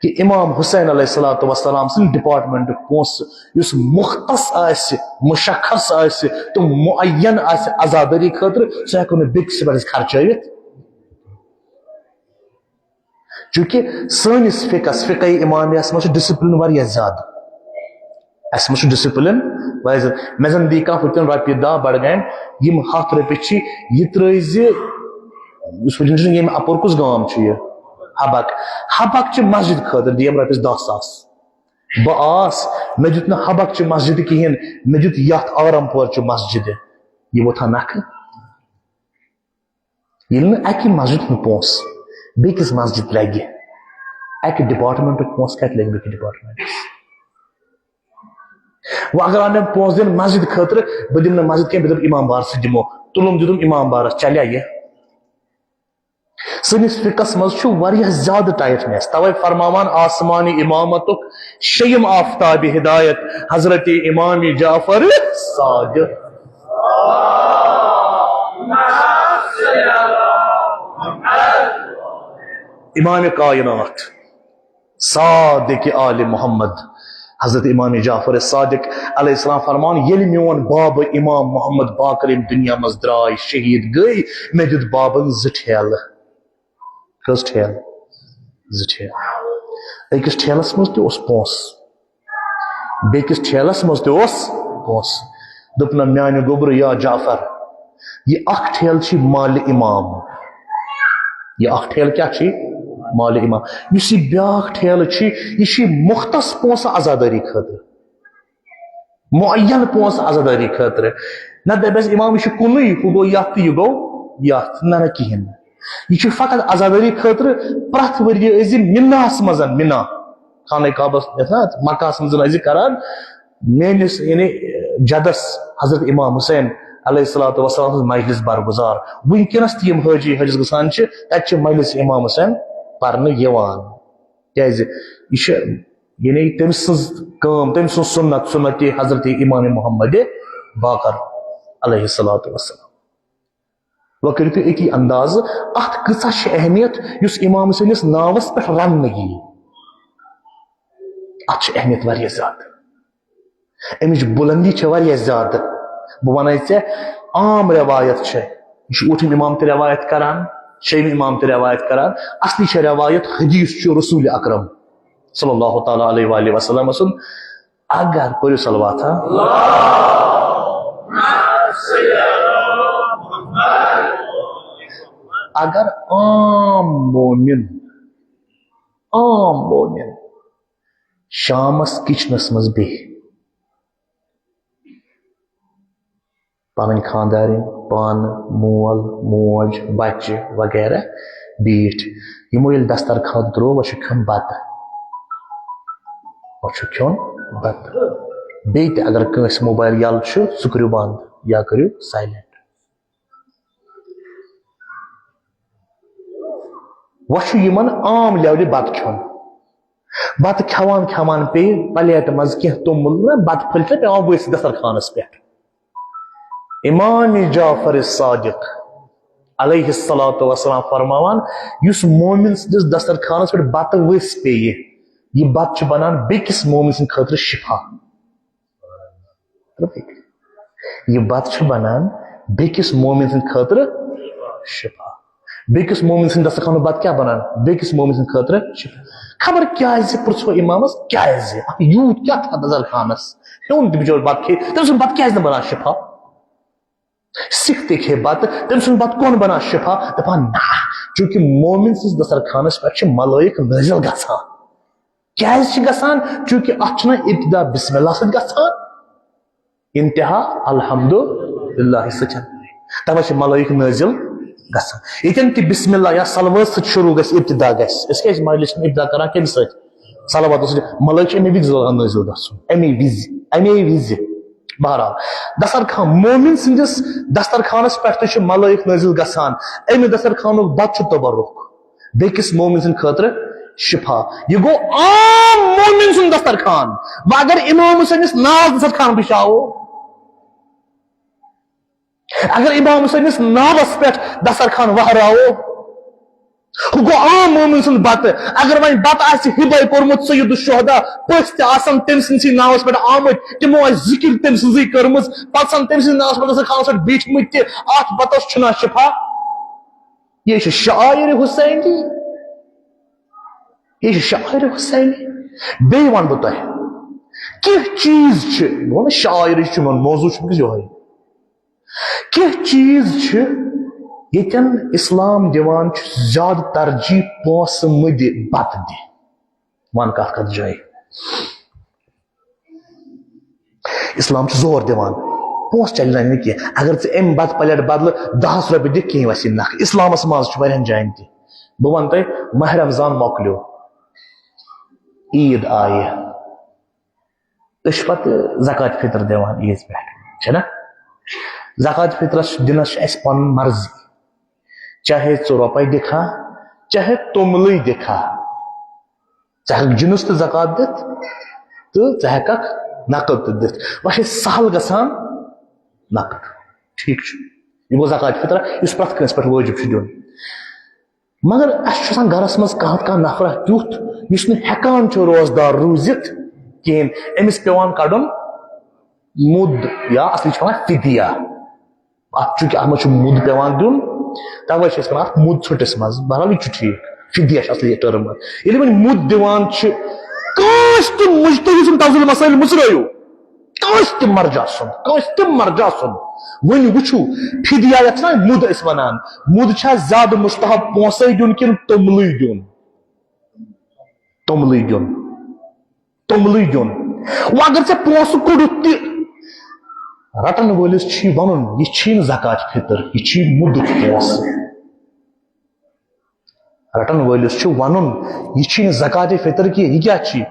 کہ امام حسین علیہ السلام سن ڈپارٹمنٹ پونس اس مختص آس مشخص آس تو معین آس عزاداری خاطر سہ ہیکو نہ بیکس پہ خرچائت چونکہ سنس فقہ امامیہ مجھ ڈسپلن واریاہ زیادہ اس مجھ ڈسپلن مے زن دی کھانا ہوتن رۄپیہِ 10 بڈگام یم 100 رۄپیہِ یہ ترٲیز یم اپور کس گام یہ حبک مسجد خاطر دیم رۄپیس 10,000 بآس میں دیت نہ حبک چہ مسجد کہین میں دیت یت آرم پور چہ مسجد یہ ووتھا نکھٕ ییٚلہِ نہٕ اکہِ مسجد ہُنٛد پونٛسہٕ بیٚکِس مسجد لگہِ اکہِ ڈپارٹمنٹُک پونٛسہٕ کتہِ لگہِ بیٚکِس ڈپارٹمنٹس وۄنۍ اگر مےٚ پونٛسہٕ دِنۍ مسجد خٲطرٕ بہٕ دِمہٕ نہٕ مسجد کینٛہہ بہٕ دِمہٕ امام بارس سۭتۍ دِمو تُلُم دیُتُم امام بارس چلیا یہ سٲنِس فقس منٛز چھُ واریاہ زیادٕ ٹائٹنیس توے فرماوان آسمانی امامتُک شیٚیِم آفتاب ہدایت حضرت امام جعفر صادق امام کائنات صادق آل محمد حضرت امام جعفر صادق علیہ السلام فرمان یل میون باب امام محمد باقر دنیا مز درائے شہید گئی میں دیت بابن زٹھیل کس ٹھیل زٹھیل اکس ٹھیلس مز تہ پونس بیکس ٹھیلس مز تہ پونس دپنا میانہ گوبر یا جعفر یہ اخ ٹھیل چھ مال امام یہ اخ ٹھیل کیا چھ مال امام اس یہ بیاکھ ٹھیل چھ یہ مختص پونس عزاداری خاطر معین پونس عزاداری خاطر نہ دپس امام یہ کُنُے ہُہ گوٚو یتھ تہٕ یہِ گوٚو یتھ نہ کہین یہ فقط عزاداری خاطر پرٛٮ۪تھ ؤرۍ ٲسۍ مِناہس منٛز مِنا خانہ کعبس مکہس منٛز کران میٲنِس یعنی جدس حضرت امام حسین علیہ الصلوۃ والسلام مجلس برگزار ونکس تم حاجی حجس گژھان تتہِ مجلس امام حسین پرنہٕ یِوان کیازِ یہ یعنی تم سٕنٛز کٲم تم سٕنٛز سنت سنت حضرت امام محمد باقر علیہ الصلوۃ والسلام وۄنۍ کٔرِو تُہۍ أتی اندازٕ اتھ کۭژاہ چھِ اہمیت یُس امام حسینس ناوس پٮ۪ٹھ رننہٕ یی اتھ چھِ اہمیت واریاہ زیادٕ امِچ بُلندی چھِ واریاہ زیادٕ بہٕ ونے ژےٚ عام روایت چھِ یہ چھُ ٲٹھِم امام تہِ روایت کران شیٚیِم امام تہِ روایت کران اصلی چھِ روایت حدیث چھُ رسول اکرم صلی اللہ تعالیٰ علیہ وآلہ وسلم سُنٛد اگر پٔرِو صلواتہ اگر عام مومن شامس کچنس مز بیٚہہِ پنٕنۍ خاندارین پانہٕ مول موج بچہ وغیرہ بیٖٹھ یمو ییٚلہِ دسترخان ترٛوو وۄنۍ چھُ کھیوٚن بتہٕ بیٚیہِ تہِ اگر کٲنٛسہِ موبایل یلہٕ چھُ سُہ کٔرِو بنٛد یا کٔرِو سایلنٹ وۄنۍ چھُ یِمن عام لیولہِ بتہٕ کھیوٚن بتہٕ کھٮ۪وان کھٮ۪وان پیٚیہِ پلیٹہِ منٛز کینٛہہ توٚمُل نہ بتہٕ پھٔلۍ چھِ پیٚوان ؤسۍ دسترخانس پٮ۪ٹھ امام جعفر صادق علیہ الصلوۃ والسلام فرماوان یُس مومن سٕنٛدِس دسترخانس پٮ۪ٹھ بتہٕ ؤسۍ پیٚیہِ یہ بتہٕ چھُ بنان بیٚکِس مومن سٕنٛدِ خٲطرٕ شفا یہ بتہٕ چھُ بنان بیٚکِس مومن سٕنٛدِ خٲطرٕ شفا بیٚکِس مومن سٕنٛدِ دسترخانُک بتہٕ کیٛاہ بنان بیٚکِس مومن سٕنٛدِ خٲطرٕ شفا خبر کیٛازِ پرژھو امامس کیٛازِ یوٗت کیٛاہ تھا دسترخانس ہیوٚن تہِ بِچور بتہٕ کھیٚیہِ تٔمۍ سُنٛد بتہٕ کیٛازِ نہٕ بنان شفا سکھ تہِ کھے بتہٕ تٔمۍ سُنٛد بتہٕ کون بنان شفا دپان نہ چوٗنٛکہِ مومن سٕنٛدِس دسترخانس پٮ۪ٹھ چھِ ملٲیک نٲزِل گژھان کیٛازِ چھِ گژھان چوٗنٛکہِ اتھ چھُنہ ابتدا بسم اللہ سۭتۍ گژھان انتہا الحمدُاللہ سۭتۍ توے چھِ ملٲیک نٲزِل گژھان ییٚتٮ۪ن تہِ بسم اللہ یا صلوات سۭتۍ شروع گژھِ ابتدا گژھِ أسۍ کیٛازِ مجلس چھِ ابتدا کران کمہِ سۭتۍ صلواتو سۭتۍ ملٲیک چھِ امے وِزِ نٲزِل گژھُن امے وِزِ بہرحال دسترخان مومن سٕنٛدِس دسترخانس پٮ۪ٹھ تہِ چھُ ملٲیک نٲزِل گژھان امہِ دسترخانُک بتہٕ چھُ تبرک بیٚکِس مومن سٕنٛدِ خٲطرٕ شفا یہ گو عام مومن سُنٛد دسترخان وۄنۍ اگر امام حسینس ناو دسترخان بچھاوو اگر امام حسینس ناوس پٮ۪ٹھ دسترخان وہراوو ہُہ گوٚو عام مومن سُنٛد بتہٕ اگر وۄنۍ بتہٕ آسہِ ہِبے کوٚرمُت سید الشہدا پٔژھۍ تہِ آسن تٔمۍ سٕنٛدسٕے ناوس پٮ۪ٹھ آمٕتۍ تِمو آسہِ ذکر تٔمۍ سٕنٛزٕے کٔرمٕژ پتہٕ آسن تٔمۍ سٕنٛدِس ناوس پٮ۪ٹھ دسترخانس پٮ۪ٹھ بیٖٹھمٕتۍ تہِ اتھ بتس چھُنہ شفا یہ چھُ شعائر حسینی یہ شاعر حسینی بیٚیہِ وَنہٕ بہٕ تۄہہِ کینٛہہ چیٖز چھِ بہٕ وَنہٕ شاعری چھُ میون موضوٗع چھُ وٕنکیٚس یِہوے کینٛہہ چیٖز چھِ ییٚتٮ۪ن اسلام دِوان چھُ زیادٕ ترجیح پونٛسہٕ مہٕ دِ بتہٕ دِ وَن کتھ جایہِ اسلام زور دِوان پونٛسہٕ چلہِ نہٕ کینٛہہ اگر ژٕ اَمہِ بتہٕ پلیٹ بدلہٕ 10 رۄپیہِ دِکھ کینٛہہ وسی نکھٕ اسلامس منٛز چھُ واریاہن جاین تہِ بہٕ ونہٕ تۄہہِ ماہ رمضان مۄکلیو عیٖد آیہِ أسۍ چھِ پتہٕ زکات فطر دِوان عیٖذ پٮ۪ٹھ چھنا زکات فطرس دِنس چھِ اَسہِ پنُن مرضی چاہے 2 رۄپے دِکھا چاہے توٚملٕے دِکھا ژٕ ہٮ۪ککھ جِنس تہِ زکات دِتھ تہٕ ژٕ ہٮ۪ککھ نقد تہِ دِتھ وۄنۍ چھِ سہل گژھان نقد ٹھیٖک چھُ یہِ گوٚو زکات فطر یُس پرٛٮ۪تھ کٲنٛسہِ پٮ۪ٹھ وٲجِب چھُ دیُن مگر اَسہِ چھُ آسان گرس منٛز کانٛہہ نفرا تیُتھ یُس نہٕ ہٮ۪کان چھُ روزدار روٗزِتھ کِہیٖنۍ أمِس پیٚوان کڑُن مُد یا اصلی چھِ ونان فدیا اتھ چونکہِ اتھ منٛز چھُ مُد پیٚوان دیُن توے چھِ أسۍ ونان اتھ مُد ژھٕٹِس منٛز بہرحال یہِ چھُ ٹھیٖک فدیا چھِ اصلی ٹٔرٕم ییٚلہِ وۄنۍ مُد دِوان چھِ کٲنٛسہِ تہِ مُجتہِد سُنٛد تفضیٖل مسٲیل مٔژرٲیِو کٲنٛسہِ تہِ مرجع سُنٛد وۄنۍ وٕچھِو فدیا یتھ چھِ نا مُد أسۍ ونان مُد چھا زیادٕ مُستحب پونٛسے دیُن کِنہٕ توٚملٕے دیُن وۄنۍ اگر ژےٚ پونٛسہٕ کوٚڑُتھ تہِ رٹن وٲلِس چھُ یہِ ونُن یہِ چھی نہٕ زکات فطر یہِ چھی مُدُک پونٛسہٕ رٹن وٲلِس چھُ ونُن یہِ چھی نہٕ زکات فطر کینٛہہ یہِ کیٛاہ چھی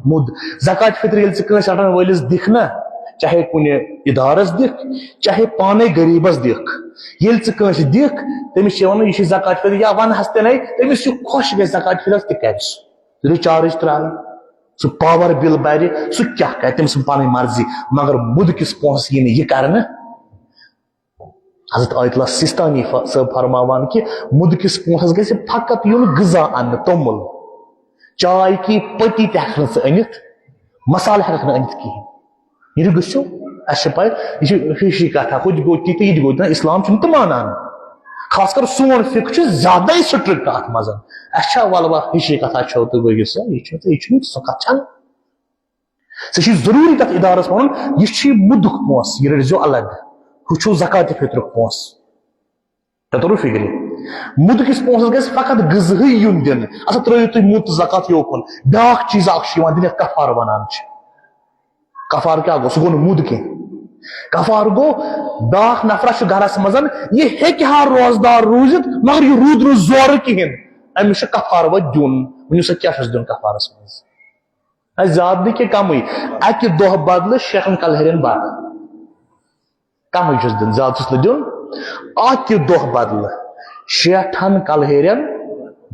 مُد زکات فطر ییٚلہِ ژٕ کٲنٛسہِ رٹن وٲلِس دِکھ نا چاہے کُنہِ ادارس دِکھ چاہے پانے غریٖبس دِکھ ییٚلہِ ژٕ کٲنٛسہِ دِکھ تٔمِس چھِ ونُن یہِ چھِ زکات فطر یا ونہس تہِ نَے تٔمِس چھُ خۄش گژھِ زکات فطر تہِ کرِ سُہ رِچارٕج ترٛایہِ سُہ پاور بِل برِ سُہ کیٛاہ کرِ تٔمۍ سٕنٛز پنٕنۍ مرضی مگر مُد کِس پونٛسس یی نہٕ یہِ کرنہٕ حضرت آیت اللہ سِستانی صٲب فرماوان کہِ مُد کِس پونٛسس گژھِ فقط یُن غذا اننہٕ توٚمُل چاے کی پٔتی تہِ ہٮ۪ککھ نہٕ ژٕ أنِتھ مسالہٕ ہٮ۪ککھ نہٕ أنِتھ کِہینۍ یہِ گٔژھِو اَسہِ چھِ پاے یہِ چھِ ہِشی کتھا ہُہ تہِ گوٚو تی تہٕ یہِ تہِ گوٚو اسلام چھُنہٕ تہِ مانان خاص کر سون فِقہ چھُ زیادے سٹرکٹ اتھ منٛز اَسہِ چھا ولوا ہِشی کتھا چھو تہٕ گٔیہِ سا یہِ چھُنہٕ سۄ کتھ چھنہٕ ژےٚ چھُے ضروٗری تتھ ادارس ونُن یہِ چھُے مُدُک پونٛسہٕ یہِ رٔٹزیو الگ ہُہ چھُو زکات فطرُک پونٛسہٕ تۄہہِ توٚرُو فِکرِ مُدکِس پونٛسس گژھِ فقط غذہٕے یُن دِنہٕ اچھا ترٲیِو تُہۍ مُد تہٕ زکات یوکُن بیاکھ چیٖز اکھ چھُ یِوان دِنہٕ یتھ کفار ونان چھِ کفار کیٛاہ گوٚو سُہ گوٚو نہٕ مُد کینٛہہ کفار گوٚو بیاکھ نفرا چھُ گرس منٛز یہِ ہیٚکہِ ہا روزدار روٗزِتھ مگر یہِ روٗد نہٕ زورٕ کِہینۍ أمِس چھُ کفار وۄنۍ دیُن ؤنِو سا کیٛاہ چھُس دیُن کفارس منٛز زیادٕ نہٕ کینٛہہ کمٕے اکہِ دۄہ بدلہٕ 6 کلہرٮ۪ن بتہٕ کمٕے چھُس دیُن زیادٕ چھُس نہٕ دیُن اکہِ دۄہ بدلہٕ 6 کلہرٮ۪ن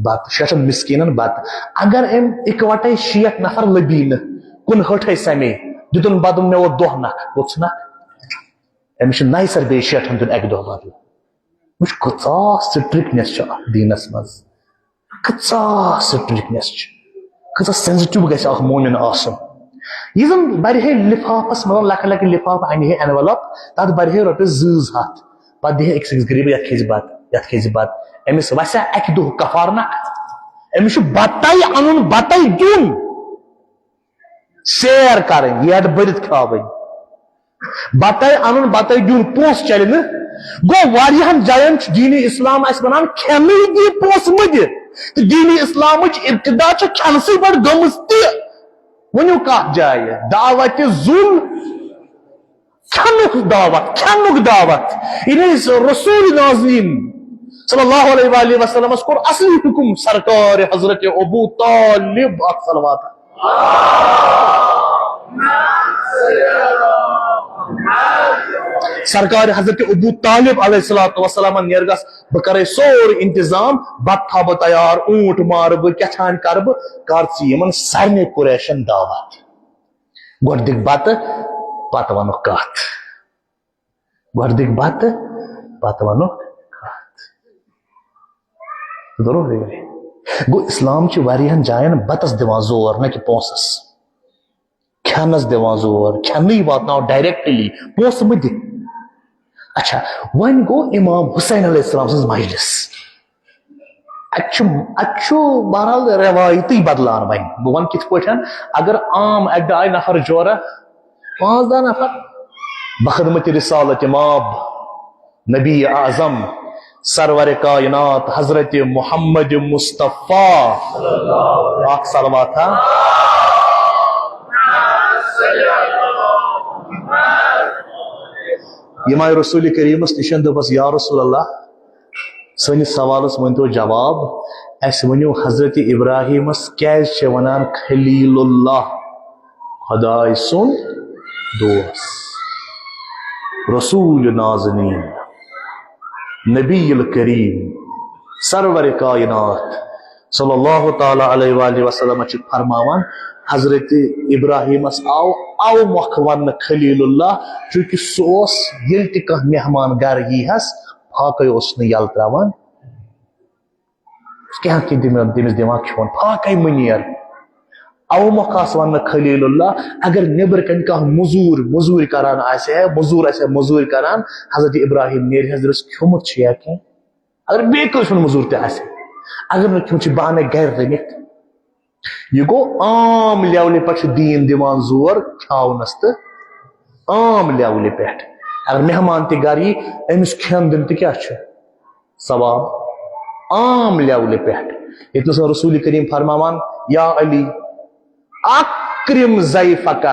بتہٕ 6 مسکیٖنن بتہٕ اگر أمۍ اِکوٹے 6 نفر لبی نہٕ کُنہٕ ہٹھے سمے دِتُن بدل مےٚ ووت دۄہ نکھ گوٚژھ نکھ أمِس چھُ نَیہِ سر بیٚیہِ 6 دیُن اکہِ دۄہ بدلہٕ وٕچھ کۭژاہ سٹرکٹنیس چھِ اتھ دیٖنس منٛز کۭژاہ سٹرکٹنیس چھِ کۭژاہ سینزٹِو گژھِ اکھ مومِن آسُن یہِ زن برِہے لفافس منٛز لۄکٕٹۍ لۄکٕٹۍ لفاف انہِ ہے اینولپ تتھ برِہے رۄپیس 2-7 پتہٕ دِہے أکِس غریٖبس یتھ کھیٚزِ بتہٕ أمِس وسیا اکہِ دۄہ کفار نکھ أمِس چھُ بتے انُن بتے دیُن سیر کرٕنۍ یڈ بٔرِتھ کھاوٕنۍ بتے انُن بتے دیُن پونٛسہٕ چلہِ نہٕ گوٚو واریاہن جاین چھُ دیٖنِ اسلام اسہِ ونان کھٮ۪نٕے دِ پونٛسہٕ مہٕ دِ تہٕ دیٖنِ اسلامٕچ ابتدا چھِ کھٮ۪نسٕے پٮ۪ٹھ گٔمٕژ تہِ ؤنِو کتھ جایہِ دعوتِ ظُل کھٮ۪نُک دعوت یعنی رسول ناظریٖن صلی اللہ علیہ وآلہ وسلمس کوٚر اصلی حُکم سرکار حضرت ابو طالب اکھ صلوات سرکار حضرت ابو طالب علیہ الصلوۃ والسلام نیرگس بہٕ کرے سورُے انتظام بتہٕ تھاو بہٕ تیار اوٗنٹ مارٕ بہٕ کیٛاہ کرٕ بہٕ کر ژٕ یِمن سارنٕے قُریشن دعوت گۄڈٕ دِکھ بتہٕ پتہٕ ونُکھ کتھ گۄڈٕ دِکھ بتہٕ پتہٕ ونُکھ گوٚو اسلام چھِ واریاہن جاین بتس دِوان زور نہ کہِ پونٛسس کھٮ۪نس دِوان زور کھٮ۪نٕے واتناو ڈایریکٹلی پونٛسہٕ مہٕ دِ اچھا وۄنۍ گوٚو امام حُسین علیہ السلام سٕنٛز مجلس اتہِ چھُ بہرحال رٮ۪وایتٕے بدلان وۄنۍ بہٕ ونہٕ کِتھ پٲٹھۍ اگر عام اکہِ دۄہ آیہِ نفر جورہ 5-10 نفر بخدمت رسالت ماب نبی اعظم سرور کائنات حضرت محمد مصطفیٰ اکھ صلوات یم آئی رسول کریمس نشن دپس یا رسول اللہ سنس سوالس ون تو جواب اس ونیو حضرت ابراہیمس کیازِ ونان خلیل اللہ خدائے سن دوست رسول نازنین نبی الکریم سرور کائنات صلی اللہ تعالی علیہ وآلہ وسلم فرماوان حضرت ابراہیمس آو موقع ون خلیل اللہ چونکہ سوس یل تہ کانٛہہ مہمان گر ییہس پھاکے اوس نہٕ یل تراوان کینٛہہ تمس دماغ کھیون پھاکے منیر او موقع ون خلیل اللہ اگر نبر کن کانٛہہ مزور کران آسہِ مزور کران حضرت ابراہیم نیرِ حضرت کھیومت چھ یا کینٛہہ اگر بیٚیہِ کٲنٛسہِ ہُنٛد مزور تہِ آسہِ اگر نہٕ کھیوٚن چھُ بہٕ انہٕ گرِ رٔنِتھ یہ گو عام لیولہِ پٮ۪ٹھ چھُ دیٖن دِوان زور کھیاونس تہٕ عام لیولہِ پٮ۪ٹھ اگر مہمان تہِ گرِ یی أمِس کھٮ۪ن دیُن تہِ کیٛاہ چھُ ثواب عام لیولہِ پٮ۪ٹھ ییٚتنس رسول کریم فرماوان یا علی اکرم ضیفک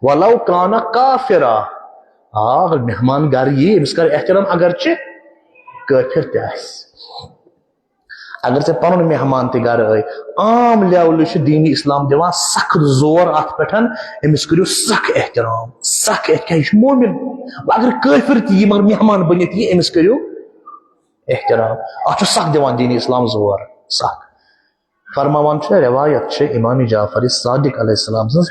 ولو کان کافرا اگر مہمان گر یی أمِس کر احترام اگرچہ کٲفر تہِ آسہِ اگر ژےٚ پنُن مہمان تہِ گرٕ ٲے عام لیولہِ چھُ دین اسلام دِوان سخت زور اتھ پٮ۪ٹھ أمِس کٔرِو سخ احترام یہِ چھُ مومن اگر کٲفر تہِ یی مگر مہمان بٔنِتھ یی أمِس کٔرِو احترام اتھ چھُ سخ دِوان دین اسلام زور سخ فرماوان چھُ روایت چھِ امام جعفر صادق علیہ السلام سٕنٛز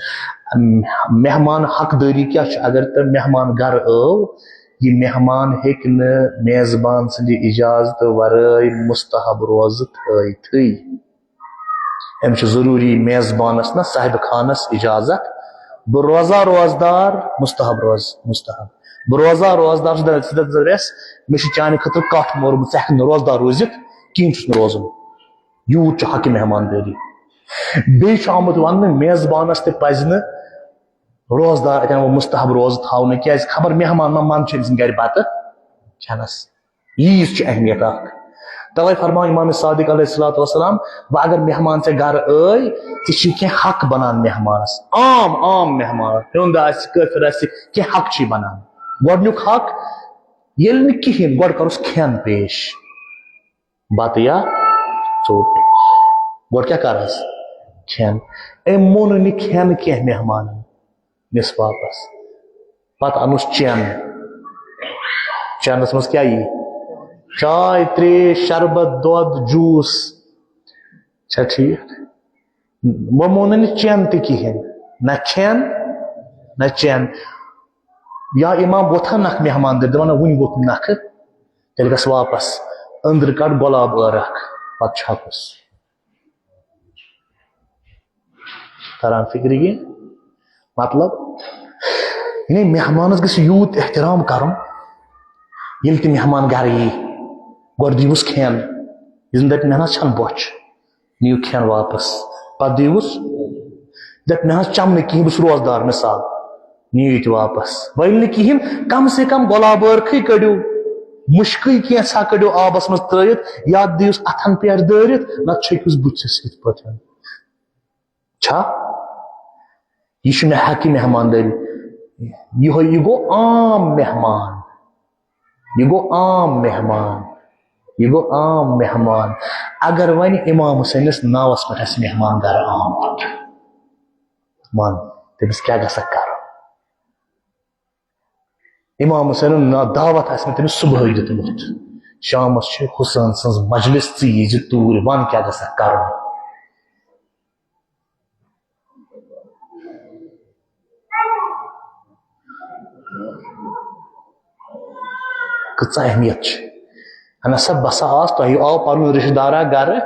مہمان حقدٲری کیٛاہ چھِ اگر تہٕ مہمان گرٕ ٲو یہ مہمان ہیٚکہِ نہٕ میزبان سٕنٛدِ اجازت ورٲے مستحب روزٕ تھٲیتھٕے أمِس چھُ ضروٗری میزبانس نا صاحب خانس اجازت بہٕ روزا روزدار مستحب بہٕ روزا روزدار ژٕ مےٚ چھُ چانہِ خٲطرٕ کٹھ مورمُت ژٕ ہٮ۪ککھ نہٕ روزدار روٗزِتھ کِہیٖنۍ چھُس نہٕ روزُن یوٗت چھُ حقہِ مہماندٲری بیٚیہِ چھُ آمُت وننہٕ میزبانس تہِ پزِ نہٕ روزدار اتٮ۪ن مستحب روزٕ تھاونہٕ کیازِ خبر مہمان ما منٛد چھُ أمۍ سٕنٛدِ گرِ بتہٕ کھٮ۪نس ییٖژ چھِ اہمیت اکھ توے فرماو امام صادق علیہ الصلوۃ والسلام وۄنۍ اگر مہمان ژےٚ گرٕ ٲے ژےٚ چھِ کینٛہہ حق بنان مہمانس عام مہمان ہیوٚنٛد آسہِ کٲفر آسہِ کینٛہہ حق چھِ بنان گۄڈنیُک حق ییٚلہِ نہٕ کِہیٖنۍ گۄڈٕ کرُس کھٮ۪ن پیش بتہٕ یا ژوٚٹ گۄڈٕ کیٛاہ کرس کھٮ۪ن أمۍ مون نہٕ کھٮ۪ن کینٛہہ مہمانن نِس واپس پتہٕ انُس چٮ۪ن چٮ۪نس منٛز کیٛاہ یی چاے تریش شربت دۄد جوٗس چھا ٹھیٖک وۄنۍ مونُن نہٕ چٮ۪ن تہِ کِہیٖنۍ نہ کھٮ۪ن نہ چٮ۪ن یا امام وۄتھان اکھ مہمان دٲری دپان وُنہِ ووٚتھ نکھٕ تیٚلہِ گژھ واپس أنٛدرٕ کڑ گۄلاب ٲر اکھ پتہٕ چھکُس تران فکرِ کینٛہہ مطلب یعنی مہمانس گژھِ یوٗت احترام کرُن ییٚلہِ تہِ مہمان گرٕ یی گۄڈٕ دیٖوُس کھٮ۪ن یُس نہٕ دپہِ مےٚ نہ چھنہٕ بۄچھِ نِیِو کھٮ۪ن واپس پتہٕ دیٖوُس دپہِ مےٚ حظ چمنہٕ کِہیٖنۍ بہٕ چھُس روزدار مثال نِیِو یہِ تہِ واپس وۄنۍ ییٚلہِ نہٕ کِہیٖنۍ کم سے کم گۄلاب ٲرکھٕے کٔڑِو مُشکٕے کینٛژھا کٔڑِو آبس منٛز ترٲیِتھ یا دِیوُس اتھن پٮ۪ٹھ دٲرِتھ نتہٕ چھٔکۍہوٗس بٕتھِس یِتھ پٲٹھۍ چھا یہ چھُ مےٚ حقہِ مہماندٲری یہِ گوٚو عام مہمان یہ گوٚو عام مہمان اگر وۄنۍ امام سٕنٛدِس ناوس پٮ۪ٹھ آسہِ مہمان گرٕ آمُت ون تٔمِس کیٛاہ گژھکھ کرُن امام حُسینُن دعوت آسہِ نہٕ تٔمِس صبحٲے دیُتمُت شامس چھُ حُسین سٕنٛز مجلس ژٕ ییٖزِ توٗرۍ ون کیٛاہ گژھکھ کرُن کۭژاہ اہمیت چھِ انا سا بسا آس تۄہہِ آو پنُن رشتہٕ دارا گرٕ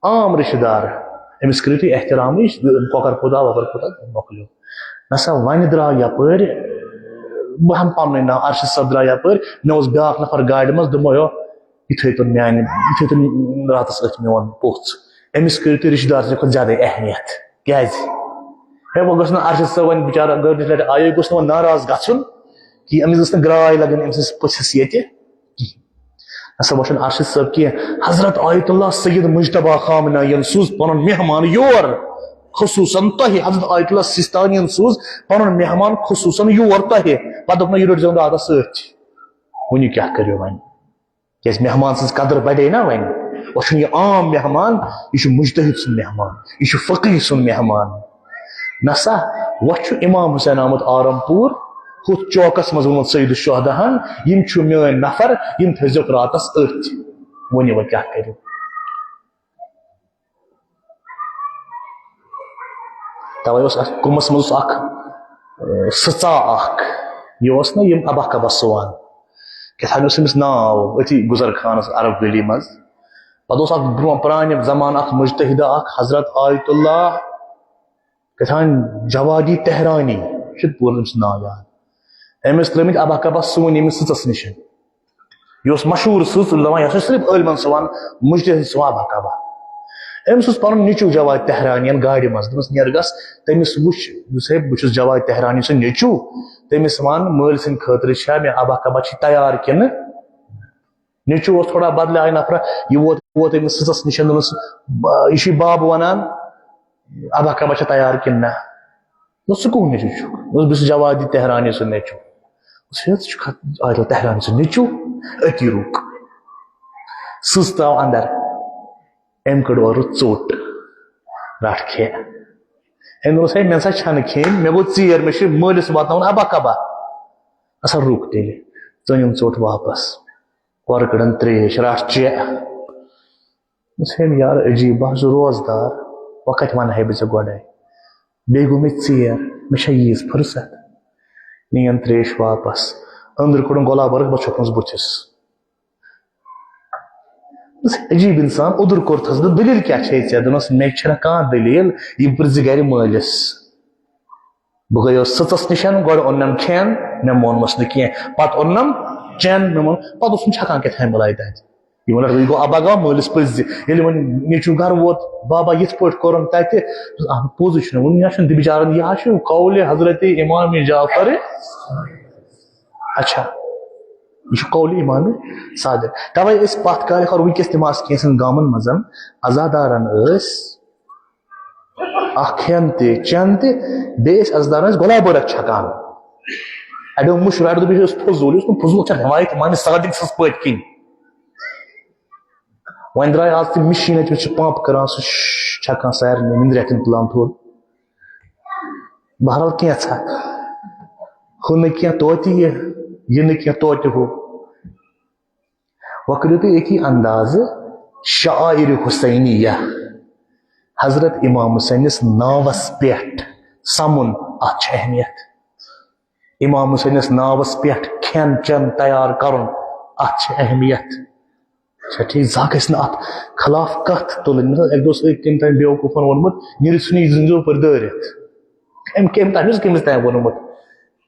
عام رشتہٕ دار أمِس کٔرِو تُہۍ احترامٕچ کۄکر پوٗتا مۄکلیو نسا وۄنۍ درٛاو یپٲرۍ بہٕ ہن پنُنُے ناو ارشد صٲب درٛاو یپٲرۍ مےٚ اوس بیٛاکھ نفر گاڑِ منٛز دوٚپمو یہِ تھٲیتون راتس أتھۍ میون پوٚژھ أمِس کٔرِو تُہۍ رشتہٕ دار سٕنٛدِ کھۄتہٕ زیادے اہمیت کیٛازِ ہے وۄنۍ گوٚژھ نہٕ ارشد صٲب وۄنۍ بِچارٕ گٲڑِس لٹہِ آیے گوٚژھ نہٕ وۄنۍ ناراض گژھُن کہ أمِس گٔژھ نہٕ گراے لگٕنۍ أمۍ سٕنٛدِس پٔژھِس ییٚتہِ کِہیٖنۍ نسا وۄنۍ چھُنہٕ ارشد صٲب کینٛہہ حضرت آیت اللہ سید مجتبیٰ خامنہ یَن سوٗز پنُن مہمان یور خصوصاً تہ حضرت آیت اللہ سستانی سوز پن مہمان خصوصاً یور تہ پہ دپ یہ رٹ زون رات ست ون کیا کرو ون کیاز مہمان سن قدر بڑے نا ون وہ یہ عام مہمان یہ مجتہد سن مہمان یہ فقیہ سن مہمان نسا وہ امام حسین آمد آرم پور ہت چوکس مز وون سید الشہدہن یم میون نفر یم تھزوک راتس ات ون وہ کیا کرو توے کمس مز اخ سژا اخ یہ نا یم ابا کبا سوان کتان امس ناو اتی گزر خانس عرب گلی مز پتہ اخ برو پران زمان اخ مجتہدہ اخ حضرت آیت اللہ کتان جوادی تہرانی پور امس ناو یاد امس ترمت ابا کبا سون امس سچس نش یہ مشہور سچ دپان یہ صرف علمن سوان مجتہد سوان ابا کبا امس پن نیچو جواد تہرانی گاڑی مز دس نیر گس تمس وچ بہت جواد تہرانی سن نیچو تمس ون مل سند خاطر مے ابا کبا تیار کن نیچو تھوڑا بدلے آئی نفر یہ ووت امس سچس نش دس یہ باب ونان ابا کبا تیار کن نا سکون نیچو بس جوادی تہرانی سن نیچو آیت تہرانی سن نیچو اتی رک سٕژ تراو اندر ام کڑ اور ژوٹ رٹ کھے ام دوس ہے مے سا چھن کھین مے گو ژیر مے مالس واتناون ابا کبا اصل رک تیل ژنم ژوٹ واپس اور کڑن تریش رٹ چے یار عجیب بہ روزدار وقت ون ہے بے گوڈے بی گو مے ژیر مے ییز فرصت نین تریش واپس اندر کڑن گلاب برگ بہ چھپنس بتھس عجیب انسان ادر کورتس دلیل کیا ے دس مے کھانا دلیل یہ پرز گر مالس بہ گیس سٕژس نشن گۄڈٕ اونم کھین مے مونمس نہ کینٛہہ پتہٕ اونم چین مے مون پتہٕ اوسُم چھکان کیٛاتھانۍ بلاے تتہِ یہ لڑکہ گو ابا گو مالس پزِ ییٚلہِ وۄنۍ نیچو گھر ووت بابا یِتھ پٲٹھۍ کوٚرُن تتہِ پوٚزُے چھُنہٕ وۄنۍ یہ چھُنہٕ بِچارن یہ چھُ قول حضرت امام جعفر اچھا یہ قول امام صادق توے اس پتھ کال اور ونکس تم کینسن گامن مز عزادارن کھین تہ چین تہ بیس عزادارن گلابرک چھکان اڑو مشر اڑ دس فضول فضول روایت امام صادق سس پت کن ون درائے آج تم مشین پمپ کران سہ چھکان سارے نندر تلان تھوڑ بہرحال کینژھا ہو نہ توتہ یہ نہ توتہ ہو وہ کرو تھی ایک ہی انداز شعائر حسینیہ حضرت امام حسینس ناوس پیٹھ سمن ات اہمیت امام حسینس ناوس پیٹھ کھین چین تیار کرن ات اہمیت ٹھیک زا گھس نا ات خلاف کت تلن ایک دوس کم تین بیوقوفن وونمت نیرو ژھنی زنزو پر دٲرِتھ کم تمس کمس تین وونمت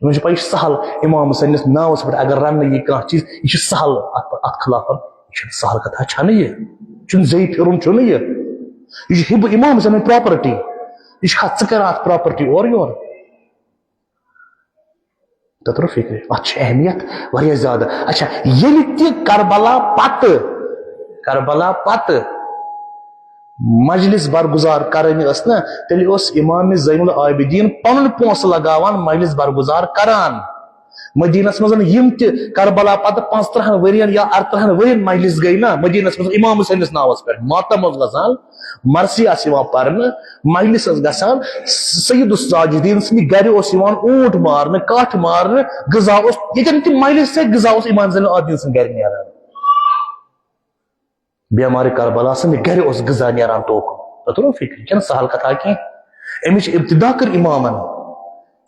ان پہ سہل امام حسینس ناوس پہ اگر رن یہ کھانا چیز یہ سہل ات خلاف یہ سہل کتھا چھنہ یہ زی پھرن چھنہ یہ ہب امام حسین پراپرٹی یہ ژٕ کر ات پراپرٹی اور یور تر فکر ات اہمیت واریاہ زیادہ اچھا یل تہ کربلا پتہ مجلس برگزار کرنی اس نا تیل اس امام زین العابدین پن پونس لگاوان مجلس برگزار کران مدینس مز یم تہ کربلا پتہ 15 ورین یا 18 ورین مجلس گئی نا مدینس مز امام حسینس ناوس پہ ماتم گژھان مرثی آس پرن مجلس گژھان سید الساجدین سند گر اونٹ مارن کٹھ مارن غذا یتن تہ مجلس سے غذا امام زین العابدین سند گر نیران بیمار کربلا سند گر غذا نیران توکن تر فکر کیا سہل کتھا کی امچ ابتدا کر امامن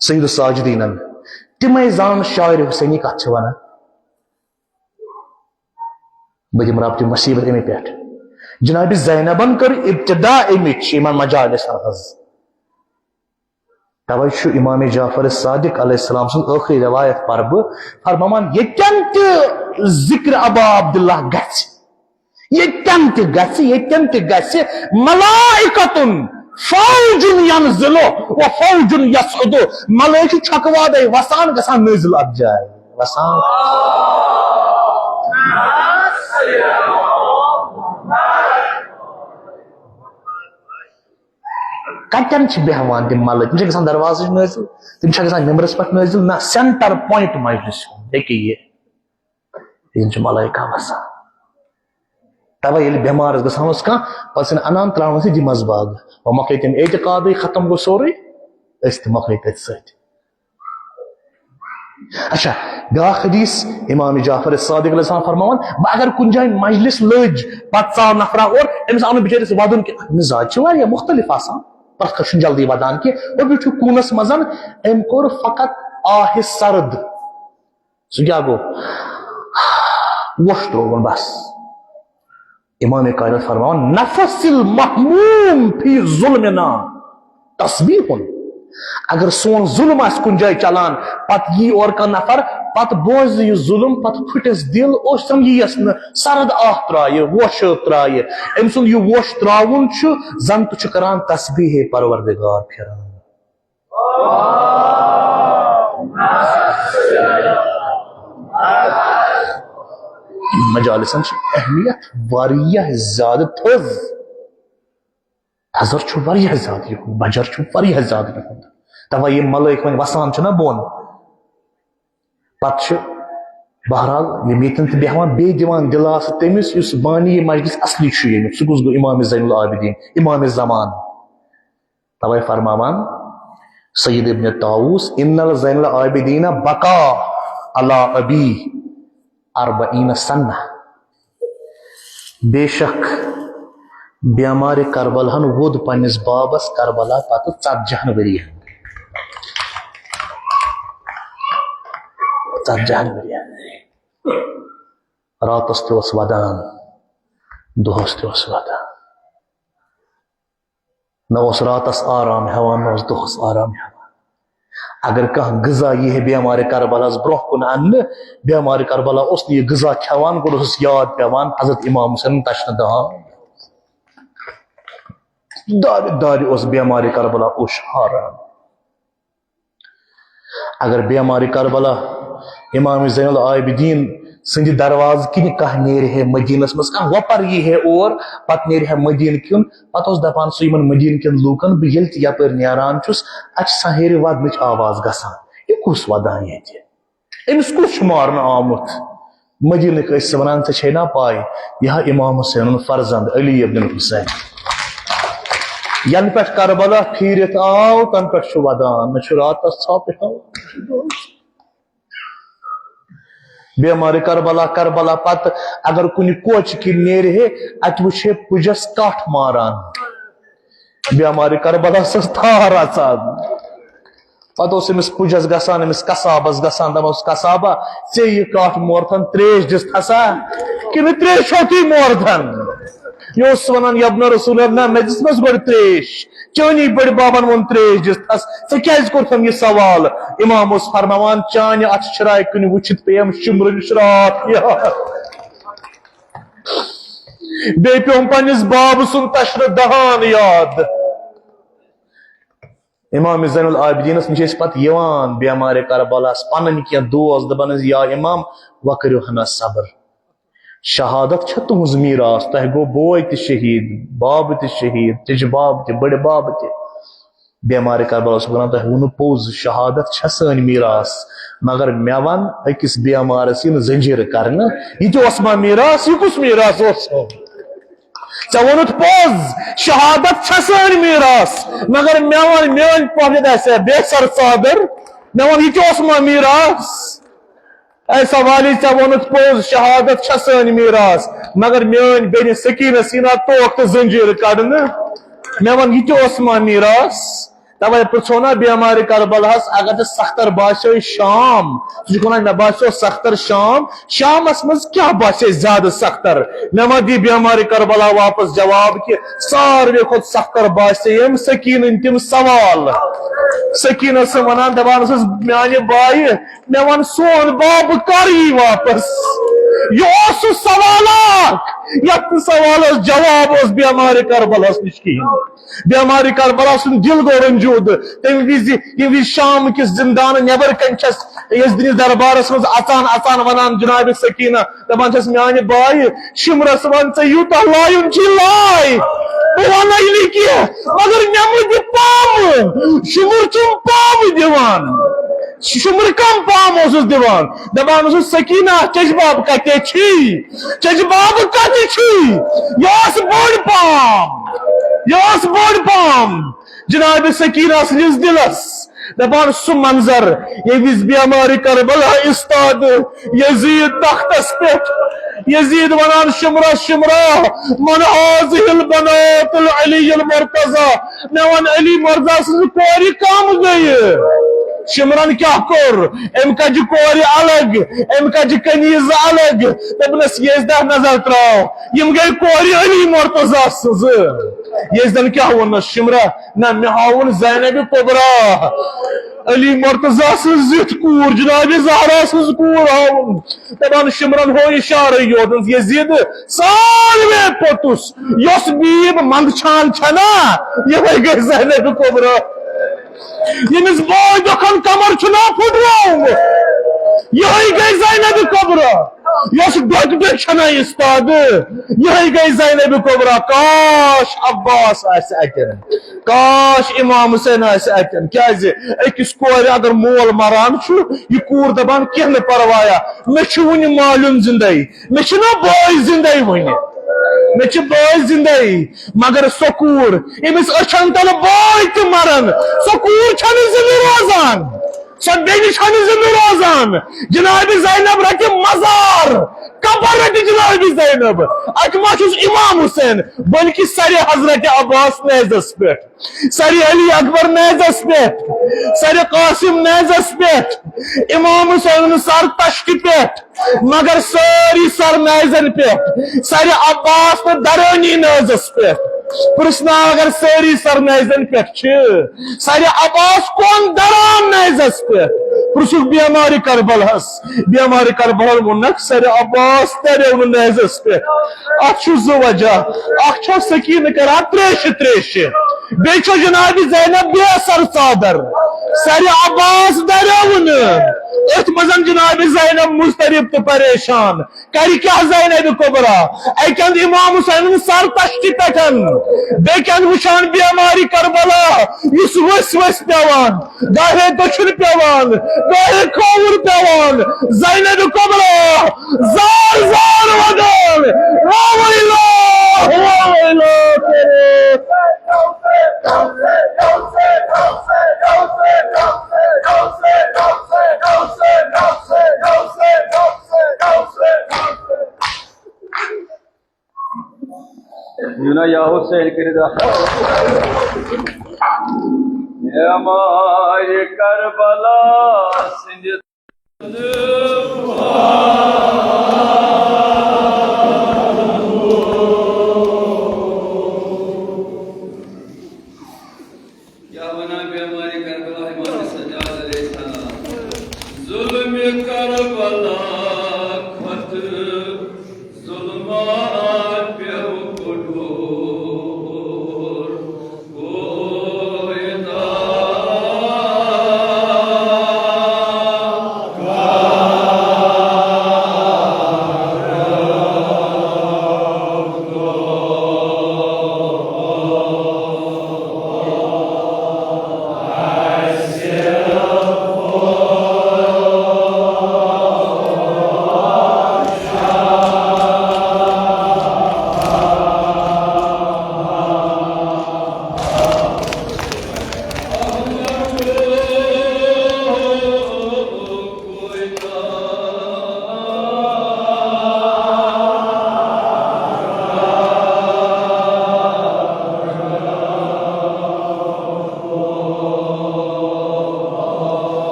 سید الساجدین تمے زان شاعر حسینی کت ونان بہ دم رابطہ مصیبت امی پہ جناب زینبن کر ابتدا امچ ایمان مجالس توے امام جعفر صادق علیہ السلام سن آخری روایت پر بہ فرمان یتن تہ ذکر ابا عبداللہ گژھ یتن تہ گژھ ملائکتن فوج ینزل و فوج یصعد ملائکہ چھکوادے وسان گژھان نازل ات جائے وسان کتن بہوان تم ملک تم گھان دروازہ نازل تم گھان ممبرس پہ نازل نہ سینٹر پوائنٹ مجلس دیکھیے یہ ملائکہ وسان توے یل بٮ۪مار گژھان اوس کانٛہہ پتہٕ انان تراوان سی دِمس باغ وۄنۍ مۄکلے تِم اعتقادٕے ختم گوٚو سورُے أسۍ تہِ مۄکلے تٔتھۍ سۭتۍ اچھا بیاکھ حدیث امام جعفر صادق علیہ السلام فرماوان اگر کُنہِ جایہِ مجلس لٔج پتہٕ ژاو نفرا اور أمِس آو نہٕ بِچٲرِس ودُن کینٛہہ أمِس ذات چھِ واریاہ مختلف آسان پرٛٮ۪تھ کانٛہہ چھُنہٕ جلدی ودان کینٛہہ اور بیٚیہِ چھُ کوٗنس منٛز أمۍ کوٚر فقط آہہِ سرد سُہ کیٛاہ گوٚو ووٚش ترٛووُن بس امام کائنات فرماوان نفس المحموم فی ظلمنا تسبیح اگر سون ظلم آس کن جائے چلان پت یہ اور کا نفر پت بوز یہ ظلم پت پھٹس دل اور سمجھیس نا سرد آہ ترائے ووش ترائے ام سن یہ ووش تراون چھ زن تو کران تسبیح پروردگار پھران مجالسن اہمیت واریاہ زیادہ تھز حضر چھو واریاہ زیادہ یہ بجر چھو واریاہ زیادہ یہ توے یہ ملائک ون وسان چھنا بون پتہ بہرحال یہ میتن تہ بہوان بی دیوان دلاس تمس یس بانی مجلس اصلی چھ یہ سہ گو امام زین العابدین امام زمان توے فرماوان سید ابن طاووس ان زین العابدین بقا علی ابی 40 سنہ بے شک بیمار کربلہن وود پنس بابس کربلا پتہ 40 ورین 40 ورین راتس تہ ودان دہس تہ ودان نہ راتس آرام ہیوان نہ دہس آرام ہیوان اگر کھانا غذا یہ بیمار کربلاس برہ کن ان بیمار کربلا اس یہ غذا کھوان گوڑ اس یاد پیوان حضرت امام حسین تشن دہان دار دار اس بیمار کربلا اشاران اگر بیمار کربلا امام زین العابدین سند درواز کن کھانا نیر ہے مدینس مز کھانا وپر یہ ہے اور پتہ نیر ہے مدین کن پتہ اس دپان سو یمن مدین کن لوکن بہ یل تہ یپر نیران چھس اتھ سہیر ودنچ آواز گژھان یہ کس ودان یہ امس کس مارن آمت مدینک اس ونان ژے چھے نا پاے یہ امام حسین فرزند علی ابن حسین ین پہ کربلا پھیرت آو تن پہ ودان نہ راتس ژھاپ بیمار کربلا کربلا پتہ اگر کن کوچ کن نیر ہے ات وچھے پجس کٹ ماران بیمار کربلا سس تھار اچان پتہ اس امس پجس گسان امس قصابس گسان دپس قصابہ ژے یہ کٹ مورتھن تریش دس تھسا کن تریش ہوتی مورتھن یہ ونان یبن رسول اللہ مے دس مس گۄڈٕ تریش چانی بڑ بابن وون تریش دس تھس ژے کیاز کوٚرتھم یہ سوال امام اس فرماوان چانہ اتھ شراے کن وچھت پیم شمرن شرات بے پیوم پنس باب سن تشر دہان یاد امام زین العابدینس نش پتہ یوان بیمار کربلاس پنن کی دوست دپان یا امام وۄنۍ کٔرِو ہنا صبر شہادت چھ تہذ میراث تہ گو بوے تہ شہید باب تہ شہید تج باب تہ بڑ باب تہ بیمار کربلاس ونان تہ ون پوز شہادت چھ سن میراث مگر مے ون اکس بیمارس ین زنجیر کرنا یہ تہ اوس ما میراث یہ کس میراث اوس ژے وونت پوز شہادت چھ سن میراث مگر مے ون میون پۄپھِ آسہِ بے سر ژادر مے ون یہ تہ اوس ما میراث اے سوالی ژے وونت پوز شہادت چھ سن میراث مگر میون بیٚنہِ سکینس یِنا توک تہ زنجیر کڑنہ مے ون یہ تہ اوس ما میراث توے پرژھو نا بیمار کربلاہس اگر ژے سختر باسیو شام ژٕ ونان مے باسیو سختر شام شامس مز کیا باسے زیادہ سختر مے ما دی بیمار کربلا واپس جواب کہ ساروی کھوت سختر باسے یم سکینن تم سوال سکینس ونان دپان ٲسٕس میانہِ بایہِ مے ون سون باب کر یی واپس یہ اوس سُہ سوالات یتھ سوالس جواب اوس بیمار کربلاہس نش کہین بیمار کربلا سن دل گو رنجود تم وز شام کس زندان نبر کن چھس یزدنس دربارس مز اژان اژان ونان جناب سکینہ دپان چھس میانہِ بایہِ شمرس ون ژے یوتاہ لایُن چھی لائے وانا نہیں کیا مگر نمد پام شمر چم پام دیوان شمر کم پام اوسس دیوان دپان اوسس سکینہ چجباب کتے چھی چجباب کتے چھی یاس بوڑ پام یاس بوڑ پام جناب سکینہ سنس دلس دپان سو منظر یہ وز بیمار کربلا استاد یزید تختس پیٹ یزید ونان شمرا شمرا من هذه البنات العلی المرتضی نوان علی مرضا سن کوری کام گئی شمران کیا کور ام کا جو کوری الگ ام کا جو کنیز الگ تبنس یزدہ نظر تراؤ یم گئی کوری علی مرتضی سز یزدن کیا ہونا شمرا نا مہاون زینب کبرا علی مرتضی سزت کور جناب زہرا سز کور آون تبان شمران ہو اشارہ یودن یزید سالوے پوتس یس بیب مند چھان چھنا یہ گئی زینب کبرا یمس بوئی دکھن کمر چھنا پھٹ رہا یہ گئی زینب کبرا یس ڈک ڈک چھنا استاد یہ گئی زینب کبرا کاش عباس آس اتن کاش امام حسین آس اتن کیا اکس کور اگر مول مران یہ کور دپان کیا نہ پروایا مے ون معلوم زندگی مے چھنا بوئی زندگی ون مے چھ بوئی زندگی مگر سکور امس اچھن تل بوئی تہ مرن سکور چھن زندہ روزان سو بیٹی چھن زندہ روزان جناب زینب رکھ مزار قبر رکھ جناب زینب اجما چھس امام حسین بلکہ سر حضرت عباس نیزس پہ سر علی اکبر نیزس پہ سر قاسم نیزس پہ امام حسین سر تشت پہ مگر ساری سر نیزن پہ سر عباس پہ درونی نیزس پہ پرسنا اگر ساری سر نیزن پہ سر عباس کون دران نیزس پہ پرسک بیماری کربلس بیماری کربل ونک سر عباس ترون نیزس پہ اچھو زو وجہ اچھو سکین کرا تریش تریش بیچو جناب زینب بے سر صادر سر عباس درون ات مزن جناب زینب مضطرب تو پریشان کری کیا زینب کبرا ایکند امام حسین سر تشتی پٹن بیکند وشان بیماری کربلا اس وس وس پیوان گاہے دچھن پیوان گاہے کھور پیوان زینب کبرا زار زار ودن واویلا واویلا یونا یا حسین کی رضا یا ہمارے کربلا سنجد یا بنا بھی ہمارے کربلا امام سجاد علیہ السلام ظلم کربلا خط ظلمات پہ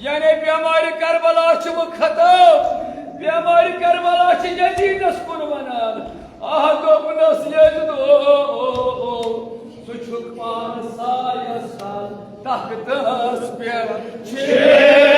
یعنی بیماری کربلا چھ وہ ختم بیماری کربلا چھ یزید اس قربانان آہ دوبنس یزدو سچھک پان سایہ سال تخت اس پر